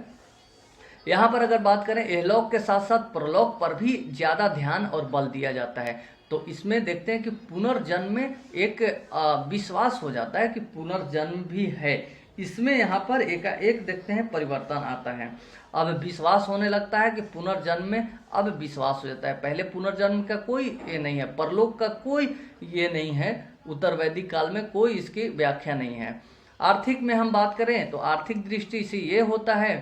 यहाँ पर अगर बात करें इहलोक के साथ साथ परलोक पर भी ज़्यादा ध्यान और बल दिया जाता है। तो इसमें देखते हैं कि पुनर्जन्म में एक विश्वास हो जाता है कि पुनर्जन्म भी है। इसमें यहाँ पर एक देखते हैं परिवर्तन आता है। अब विश्वास होने लगता है कि पुनर्जन्म में अब विश्वास हो जाता है। पहले पुनर्जन्म का कोई ये नहीं है, परलोक का कोई ये नहीं है, उत्तर वैदिक काल में कोई इसकी व्याख्या नहीं है। आर्थिक में हम बात करें तो आर्थिक दृष्टि से ये होता है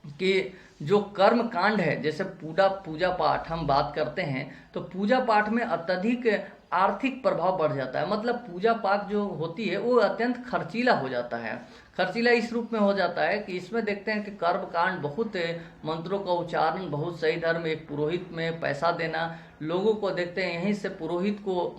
कि जो कर्म कांड है, जैसे पूजा पाठ हम बात करते हैं तो पूजा पाठ में अत्यधिक आर्थिक प्रभाव बढ़ जाता है। मतलब पूजा पाठ जो होती है वो अत्यंत खर्चीला हो जाता है। खर्चीला इस रूप में हो जाता है कि इसमें देखते हैं कि कर्म कांड बहुत, मंत्रों का उच्चारण बहुत सही धर्म, एक पुरोहित में पैसा देना, लोगों को देखते हैं यहीं से पुरोहित को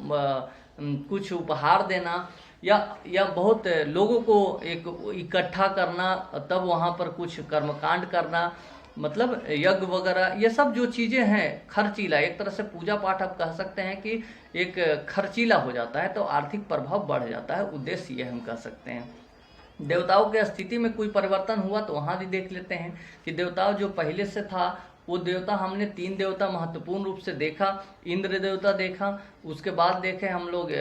कुछ उपहार देना, या बहुत लोगों को एक इकट्ठा करना, तब वहाँ पर कुछ कर्मकांड करना, मतलब यज्ञ वगैरह, ये सब जो चीज़ें हैं खर्चीला, एक तरह से पूजा पाठ आप कह सकते हैं कि एक खर्चीला हो जाता है, तो आर्थिक प्रभाव बढ़ जाता है। उद्देश्य ये हम कह सकते हैं। देवताओं के स्थिति में कोई परिवर्तन हुआ तो वहाँ भी देख लेते हैं कि देवताओं जो पहले से था वो देवता, हमने 3 देवता महत्वपूर्ण रूप से देखा। इंद्र देवता देखा, उसके बाद देखे हम लोग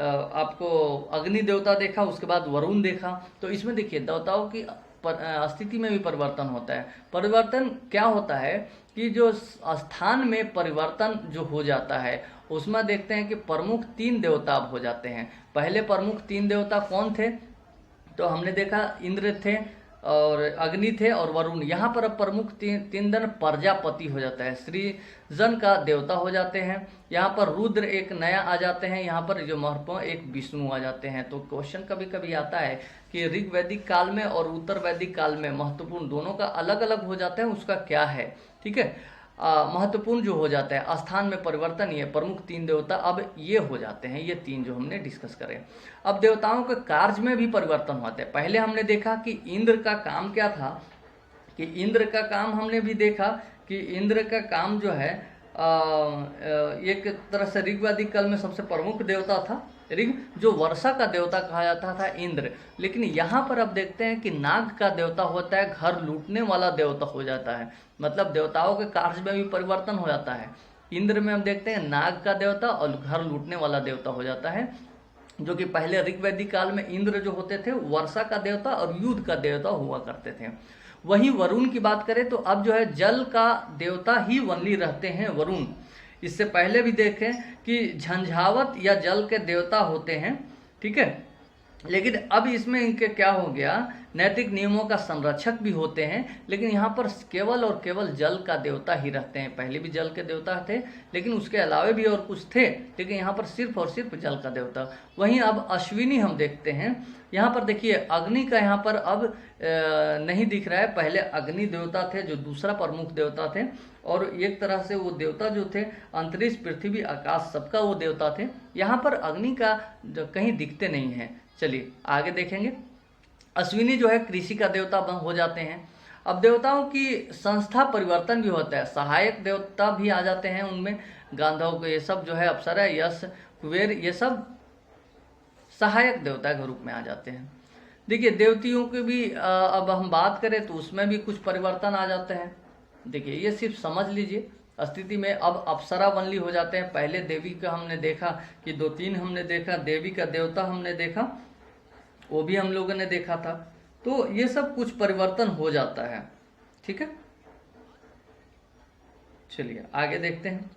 आपको अग्नि देवता देखा, उसके बाद वरुण देखा। तो इसमें देखिए देवताओं की स्थिति में भी परिवर्तन होता है। परिवर्तन क्या होता है कि जो स्थान में परिवर्तन जो हो जाता है उसमें देखते हैं कि प्रमुख 3 देवता अब हो जाते हैं। पहले प्रमुख 3 देवता कौन थे? तो हमने देखा इंद्र थे और अग्नि थे और वरुण। यहाँ पर अब प्रमुख 3 दिन प्रजापति हो जाता है, सृजन का देवता हो जाते हैं। यहाँ पर रुद्र एक नया आ जाते हैं, यहाँ पर जो महत्वपूर्ण एक विष्णु आ जाते हैं। तो क्वेश्चन कभी कभी आता है कि ऋग वैदिक काल में और उत्तर वैदिक काल में महत्वपूर्ण दोनों का अलग अलग हो जाता है, उसका क्या है? ठीक है, महत्वपूर्ण जो हो जाता है स्थान में परिवर्तन, ये प्रमुख 3 देवता अब ये हो जाते हैं, ये 3 जो हमने डिस्कस करे। अब देवताओं के कार्य में भी परिवर्तन होते हैं। पहले हमने देखा कि इंद्र का काम क्या था, कि इंद्र का काम हमने भी देखा कि इंद्र का काम जो है एक तरह से ऋग्वैदिक काल में सबसे प्रमुख देवता था ऋग, जो वर्षा का देवता कहा जाता था इंद्र। लेकिन यहाँ पर अब देखते हैं कि नाग का देवता होता है, घर लूटने वाला देवता हो जाता है। मतलब देवताओं के कार्य में भी परिवर्तन हो जाता है। इंद्र में हम देखते हैं नाग का देवता और घर लूटने वाला देवता हो जाता है, जो कि पहले ऋग्वैदिक काल में इंद्र जो होते थे वर्षा का देवता और युद्ध का देवता हुआ करते थे। वहीं वरुण की बात करें तो अब जो है जल का देवता ही वनली रहते हैं वरुण। इससे पहले भी देखें कि झंझावत या जल के देवता होते हैं, ठीक है। लेकिन अब इसमें इनके क्या हो गया, नैतिक नियमों का संरक्षक भी होते हैं, लेकिन यहाँ पर केवल और केवल जल का देवता ही रहते हैं। पहले भी जल के देवता थे, लेकिन उसके अलावा भी और कुछ थे, लेकिन यहाँ पर सिर्फ और सिर्फ जल का देवता। वहीं अब अश्विनी हम देखते हैं, यहाँ पर देखिए अग्नि का यहाँ पर अब नहीं दिख रहा है। पहले अग्नि देवता थे जो दूसरा प्रमुख देवता थे, और एक तरह से वो देवता जो थे अंतरिक्ष पृथ्वी आकाश सबका वो देवता थे। यहाँ पर अग्नि का कहीं दिखते नहीं है। चलिए आगे देखेंगे। अश्विनी जो है कृषि का देवता हो जाते हैं। अब देवताओं की संस्था परिवर्तन भी होता है, सहायक देवता भी आ जाते हैं उनमें, गांधव ये सब जो है अप्सरा यश कुबेर ये सब सहायक देवता के रूप में आ जाते हैं। देखिए देवतियों की भी अब हम बात करें तो उसमें भी कुछ परिवर्तन आ जाते हैं। देखिए ये सिर्फ समझ लीजिए, स्थिति में अब अप्सरा वनली हो जाते हैं। पहले देवी का हमने देखा कि 2-3 हमने देखा, देवी का देवता हमने देखा, वो भी हम लोगों ने देखा था। तो ये सब कुछ परिवर्तन हो जाता है, ठीक है। चलिए आगे देखते हैं।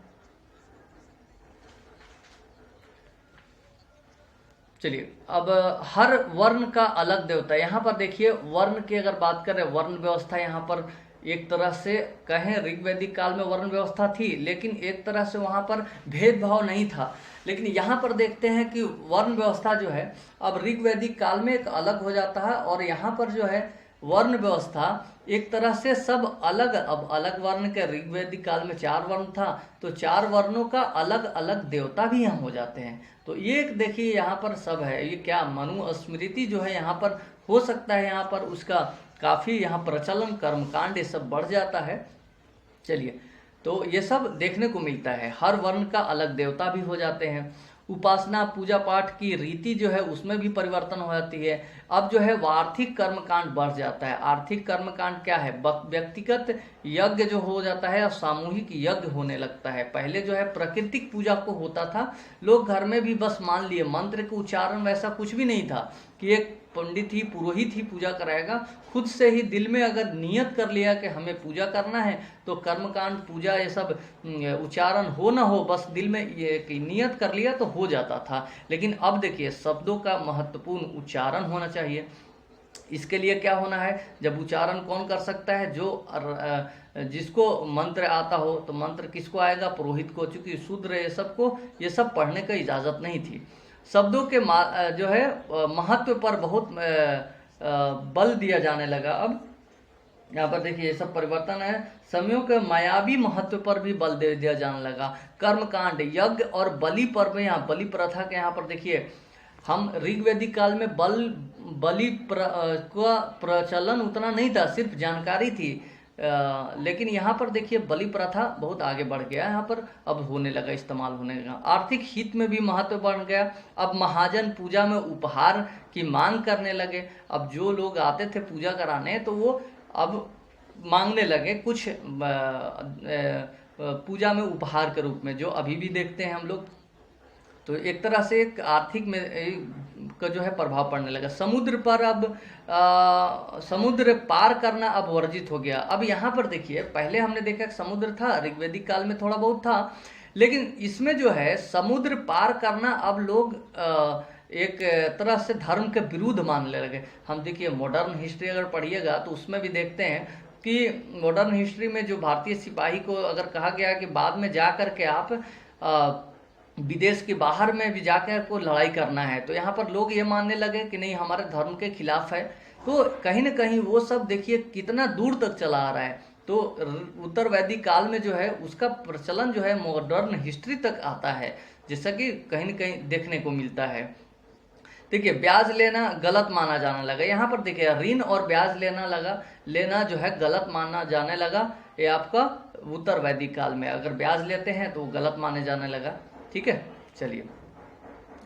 चलिए अब हर वर्ण का अलग देवता। यहाँ पर देखिए वर्ण की अगर बात करें, वर्ण व्यवस्था यहाँ पर एक तरह से कहें ऋग्वैदिक काल में वर्ण व्यवस्था थी, लेकिन एक तरह से वहाँ पर भेदभाव नहीं था। लेकिन यहाँ पर देखते हैं कि वर्ण व्यवस्था जो है अब ऋग्वैदिक काल में एक अलग हो जाता है, और यहाँ पर जो है वर्ण व्यवस्था एक तरह से सब अलग, अब अलग वर्ण के ऋग्वैदिक काल में 4 वर्ण था, तो 4 वर्णों का अलग अलग देवता भी यहाँ हो जाते हैं। तो ये देखिए यहाँ पर सब है, ये क्या मनुस्मृति जो है यहाँ पर हो सकता है, यहाँ पर उसका काफ़ी यहाँ प्रचलन, कर्मकांड ये सब बढ़ जाता है। चलिए तो ये सब देखने को मिलता है, हर वर्ण का अलग देवता भी हो जाते हैं। उपासना पूजा पाठ की रीति जो है उसमें भी परिवर्तन हो जाती है। अब जो है आर्थिक कर्मकांड बढ़ जाता है। आर्थिक कर्मकांड क्या है, व्यक्तिगत यज्ञ जो हो जाता है और सामूहिक यज्ञ होने लगता है। पहले जो है प्राकृतिक पूजा को होता था, लोग घर में भी बस मान लिए, मंत्र के उच्चारण वैसा कुछ भी नहीं था कि एक पंडित ही पुरोहित ही पूजा कराएगा। खुद से ही दिल में अगर नियत कर लिया कि हमें पूजा करना है, तो कर्मकांड पूजा ये सब उच्चारण हो ना हो, बस दिल में ये नियत कर लिया तो हो जाता था। लेकिन अब देखिए शब्दों का महत्वपूर्ण उच्चारण होना चाहिए। इसके लिए क्या होना है, जब उच्चारण कौन कर सकता है, जो जिसको मंत्र आता हो, तो मंत्र किसको आएगा, पुरोहित को, चूंकि शूद्र ये सब पढ़ने का इजाजत नहीं थी। शब्दों के जो है महत्व पर बहुत बल दिया जाने लगा। अब यहाँ पर देखिए ये सब परिवर्तन है। समयों के मायावी महत्व पर भी बल दे दिया जाने लगा। कर्मकांड, यज्ञ और बलि पर्व, यहाँ बलि प्रथा के यहाँ पर देखिए, हम ऋग्वैदिक काल में बलि का प्रचलन उतना नहीं था, सिर्फ जानकारी थी। लेकिन यहाँ पर देखिए बलि प्रथा बहुत आगे बढ़ गया, यहाँ पर अब होने लगा, इस्तेमाल होने लगा। आर्थिक हित में भी महत्व बढ़ गया। अब महाजन पूजा में उपहार की मांग करने लगे। अब जो लोग आते थे पूजा कराने, तो वो अब मांगने लगे कुछ पूजा में उपहार के रूप में, जो अभी भी देखते हैं हम लोग। तो एक तरह से एक आर्थिक में का जो है प्रभाव पड़ने लगा। समुद्र पर अब समुद्र पार करना अब वर्जित हो गया। अब यहाँ पर देखिए, पहले हमने देखा कि समुद्र था, ऋग्वेदिक काल में थोड़ा बहुत था, लेकिन इसमें जो है समुद्र पार करना अब लोग एक तरह से धर्म के विरुद्ध मानने लगे। हम देखिए मॉडर्न हिस्ट्री अगर पढ़िएगा तो उसमें भी देखते हैं कि मॉडर्न हिस्ट्री में जो भारतीय सिपाही को अगर कहा गया कि बाद में जा कर के आप विदेश के बाहर में भी जाकर को लड़ाई करना है, तो यहाँ पर लोग ये मानने लगे कि नहीं, हमारे धर्म के खिलाफ है। तो कहीं ना कहीं वो सब देखिए कितना दूर तक चला आ रहा है। तो उत्तर वैदिक काल में जो है उसका प्रचलन जो है मॉडर्न हिस्ट्री तक आता है, जैसा कि कहीं न कहीं देखने को मिलता है। देखिए ब्याज लेना गलत माना जाने लगा। यहाँ पर देखिए ऋण और ब्याज लेना जो है गलत माना जाने लगा। ये आपका उत्तर वैदिक काल में अगर ब्याज लेते हैं तो गलत माने जाने लगा। ठीक है, चलिए,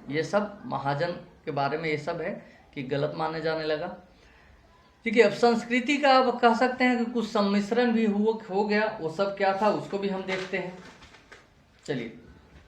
ये सब महाजन के बारे में ये सब है कि गलत माने जाने लगा। ठीक है, अब संस्कृति का अब कह सकते हैं कि कुछ सम्मिश्रण भी हो गया। वो सब क्या था उसको भी हम देखते हैं। चलिए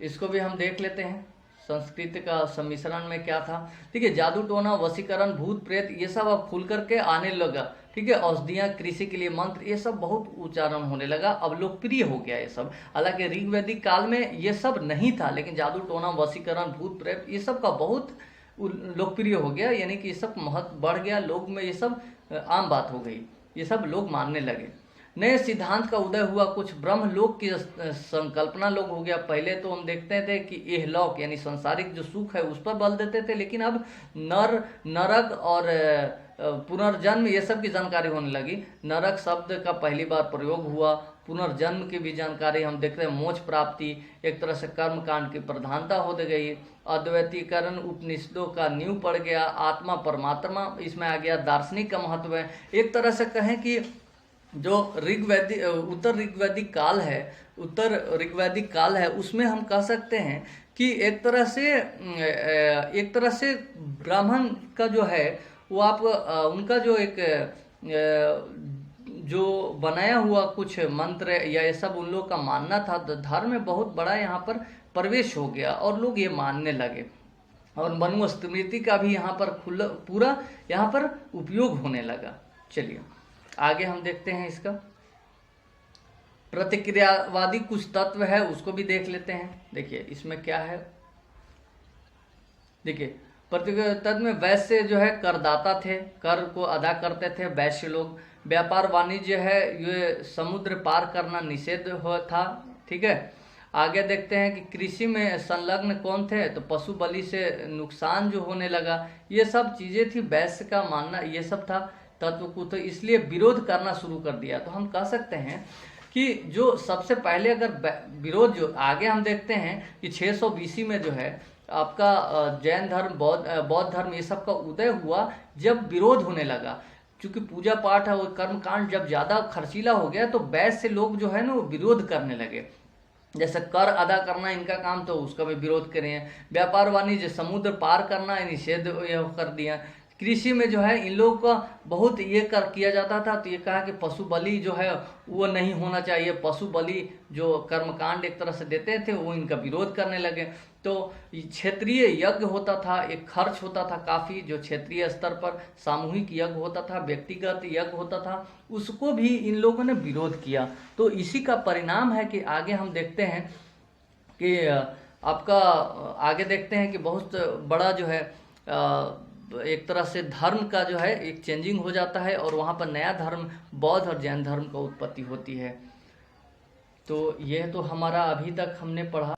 इसको भी हम देख लेते हैं, संस्कृति का सम्मिश्रण में क्या था। ठीक है, जादू टोना, वशीकरण, भूत प्रेत, ये सब अब खुल करके आने लगा। ठीक है, औषधियाँ, कृषि के लिए मंत्र, ये सब बहुत उच्चारण होने लगा, अब लोकप्रिय हो गया ये सब। हालांकि ऋग्वैदिक काल में ये सब नहीं था, लेकिन जादू टोना, वशीकरण, भूत प्रेत, ये सब का बहुत लोकप्रिय हो गया, यानी कि ये सब महत्व बढ़ गया, लोग में ये सब आम बात हो गई, ये सब लोग मानने लगे। नए सिद्धांत का उदय हुआ, कुछ ब्रह्मलोक की संकल्पना लोग हो गया। पहले तो हम देखते थे कि इहलोक यानी संसारिक जो सुख है उस पर बल देते थे, लेकिन अब नरक और पुनर्जन्म ये सब की जानकारी होने लगी। नरक शब्द का पहली बार प्रयोग हुआ, पुनर्जन्म की भी जानकारी हम देखते हैं, मोक्ष प्राप्ति, एक तरह से कर्म कांड की प्रधानता हो गई, अद्वैतीकरण उपनिषदों का नींव पड़ गया, आत्मा परमात्मा इसमें आ गया, दार्शनिक का महत्व है। एक तरह से कहें कि जो उत्तर ऋग्वैदिक काल है उसमें हम कह सकते हैं कि एक तरह से ब्राह्मण का जो है वो आप उनका जो एक जो बनाया हुआ कुछ मंत्र या ये सब उन लोग का मानना था, धर्म में बहुत बड़ा यहाँ पर प्रवेश हो गया और लोग ये मानने लगे। और मनुस्मृति का भी यहाँ पर पूरा यहाँ पर उपयोग होने लगा। चलिए आगे हम देखते हैं इसका प्रतिक्रियावादी कुछ तत्व है उसको भी देख लेते हैं। देखिए इसमें क्या है, देखिए प्रतिक्रिया तत्व में वैश्य जो है करदाता थे, कर को अदा करते थे वैश्य लोग। व्यापार वाणिज्य है, ये समुद्र पार करना निषेध था। ठीक है, आगे देखते हैं कि कृषि में संलग्न कौन थे, तो पशु बलि से नुकसान जो होने लगा, ये सब चीजें थी, वैश्य का मानना ये सब था तत्व को, तो इसलिए विरोध करना शुरू कर दिया। तो हम कह सकते हैं कि जो सबसे पहले अगर विरोध जो आगे हम देखते हैं कि 600 BC में जो है आपका जैन धर्म, बौद्ध धर्म ये सब का उदय हुआ, जब विरोध होने लगा। क्योंकि पूजा पाठ और कर्मकांड जब ज्यादा खर्चीला हो गया तो वैश्य लोग जो है ना वो विरोध करने लगे। जैसे कर अदा करना इनका काम, तो उसका भी विरोध करें। व्यापार वाणिज्य समुद्र पार करना निषेध कर दिया। कृषि में जो है इन लोगों का बहुत ये किया जाता था, तो ये कहा कि पशु बलि जो है वो नहीं होना चाहिए। पशु बलि जो कर्मकांड एक तरह से देते थे वो इनका विरोध करने लगे। तो क्षेत्रीय यज्ञ होता था, एक खर्च होता था काफ़ी, जो क्षेत्रीय स्तर पर सामूहिक यज्ञ होता था, व्यक्तिगत यज्ञ होता था, उसको भी इन लोगों ने विरोध किया। तो इसी का परिणाम है कि आगे हम देखते हैं कि आपका आगे देखते हैं कि बहुत बड़ा जो है एक तरह से धर्म का जो है एक चेंजिंग हो जाता है और वहाँ पर नया धर्म बौद्ध और जैन धर्म का उत्पत्ति होती है। तो यह तो हमारा अभी तक हमने पढ़ा।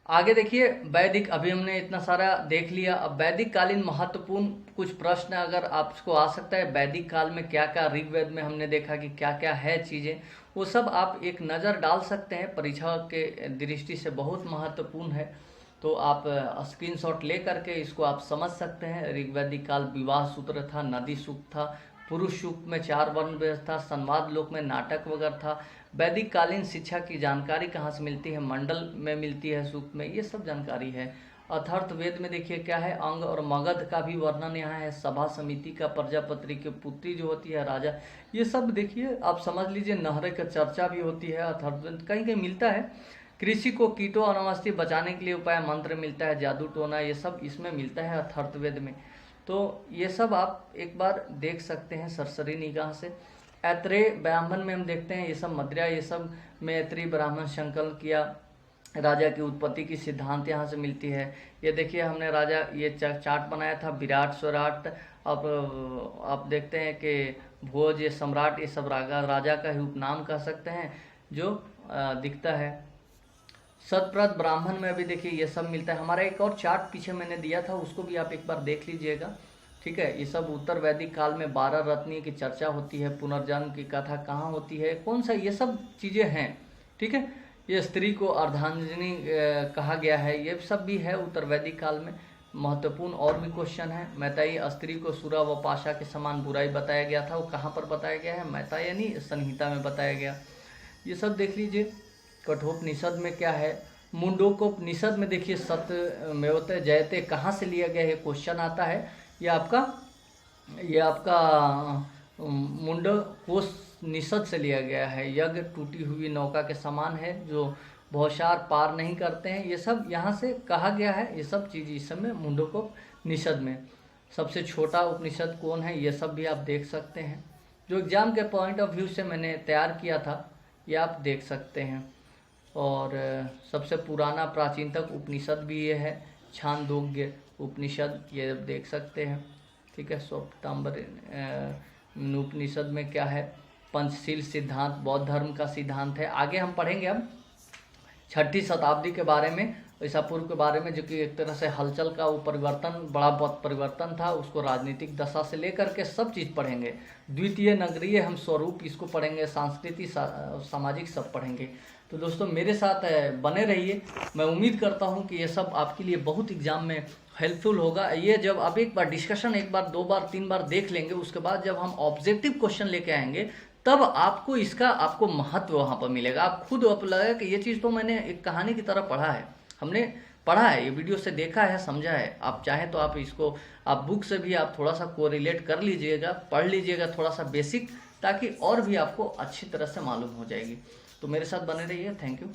आगे देखिए वैदिक, अभी हमने इतना सारा देख लिया। अब वैदिक कालीन महत्वपूर्ण कुछ प्रश्न अगर आपको आ सकता है, वैदिक काल में क्या क्या, ऋग्वेद में हमने देखा कि क्या क्या है चीज़ें, वो सब आप एक नज़र डाल सकते हैं, परीक्षा के दृष्टि से बहुत महत्वपूर्ण है। तो आप स्क्रीनशॉट ले करके इसको आप समझ सकते हैं। ऋग्वैदिक काल विवाह सूत्र था, नदी सूक्त था, पुरुष सूक्त में 4 वर्ण व्यवस्था, संवाद लोक में नाटक वगैरह था। वैदिक कालीन शिक्षा की जानकारी कहाँ से मिलती है, मंडल में मिलती है, सूक्त में, ये सब जानकारी है। अथर्थ वेद में देखिए क्या है, अंग और मगध का भी वर्णन यहाँ है। सभा समिति का प्रजापति की पुत्री जो होती है राजा, ये सब देखिए आप समझ लीजिए। नहर का चर्चा भी होती है अथर्व, कहीं कहीं मिलता है। कृषि को कीटों और अनावस्ती बचाने के लिए उपाय मंत्र मिलता है, जादू टोना ये सब इसमें मिलता है अथर्ववेद में। तो ये सब आप एक बार देख सकते हैं सरसरी निगाह से। ऐत्रेय ब्राह्मण में हम देखते हैं ये सब मद्रा ये सब में ऐत्रेय ब्राह्मण संकल्प किया। राजा की उत्पत्ति की सिद्धांत यहाँ से मिलती है। ये देखिए हमने राजा ये चार्ट बनाया था विराट स्वराट। अब आप देखते हैं कि भोज ये सम्राट ये सब राजा का ही उपनाम कह सकते हैं जो दिखता है। सतप्रत ब्राह्मण में भी देखिए ये सब मिलता है। हमारा एक और चार्ट पीछे मैंने दिया था उसको भी आप एक बार देख लीजिएगा, ठीक है। ये सब उत्तर वैदिक काल में 12 रत्नी की चर्चा होती है, पुनर्जन्म की कथा कहाँ होती है, कौन सा, ये सब चीज़ें हैं, ठीक है। ये स्त्री को अर्धांगिनी कहा गया है, ये सब भी है उत्तर वैदिक काल में। महत्वपूर्ण और भी क्वेश्चन है। मैत्रेयी स्त्री को सुरा व पाशा के समान बुराई बताया गया था, वो कहाँ पर बताया गया है, मैत्रेयी संहिता में बताया गया। ये सब देख लीजिए। कठोपनिषद में क्या है, मुंडकोपनिषद में देखिए सत्यमेव जयते कहाँ से लिया गया है क्वेश्चन आता है। ये आपका मुंडकोपनिषद से लिया गया है। यज्ञ टूटी हुई नौका के समान है जो भौसार पार नहीं करते हैं, ये सब यहाँ से कहा गया है। ये सब चीज़ इस समय मुंडकोपनिषद में। सबसे छोटा उपनिषद कौन है ये सब भी आप देख सकते हैं, जो एग्जाम के पॉइंट ऑफ व्यू से मैंने तैयार किया था, ये आप देख सकते हैं। और सबसे पुराना प्राचीनतम उपनिषद भी ये है, छांदोग्य उपनिषद, ये देख सकते हैं, ठीक है। श्वेतांबर उपनिषद में क्या है, पंचशील सिद्धांत बौद्ध धर्म का सिद्धांत है। आगे हम पढ़ेंगे अब 6ठी शताब्दी के बारे में, ईसा पूर्व के बारे में, जो कि एक तरह से हलचल का वो परिवर्तन, बड़ा बहुत परिवर्तन था, उसको राजनीतिक दशा से लेकर के सब चीज़ पढ़ेंगे। द्वितीय नगरीय हम स्वरूप इसको पढ़ेंगे, सांस्कृतिक सामाजिक सब पढ़ेंगे। तो दोस्तों मेरे साथ बने रहिए। मैं उम्मीद करता हूं कि ये सब आपके लिए बहुत एग्जाम में हेल्पफुल होगा। ये जब आप एक बार डिस्कशन 1 बार 2 बार 3 बार देख लेंगे, उसके बाद जब हम ऑब्जेक्टिव क्वेश्चन लेके आएंगे तब आपको इसका महत्व वहाँ पर मिलेगा। आप खुद लगेगा कि ये चीज़ तो मैंने एक कहानी की तरह पढ़ा है, हमने पढ़ा है, ये वीडियो से देखा है, समझा है। आप चाहें तो आप इसको आप बुक से भी आप थोड़ा सा कोरिलेट कर लीजिएगा, पढ़ लीजिएगा थोड़ा सा बेसिक, ताकि और भी आपको अच्छी तरह से मालूम हो जाएगी। तो मेरे साथ बने रहिए। Thank you.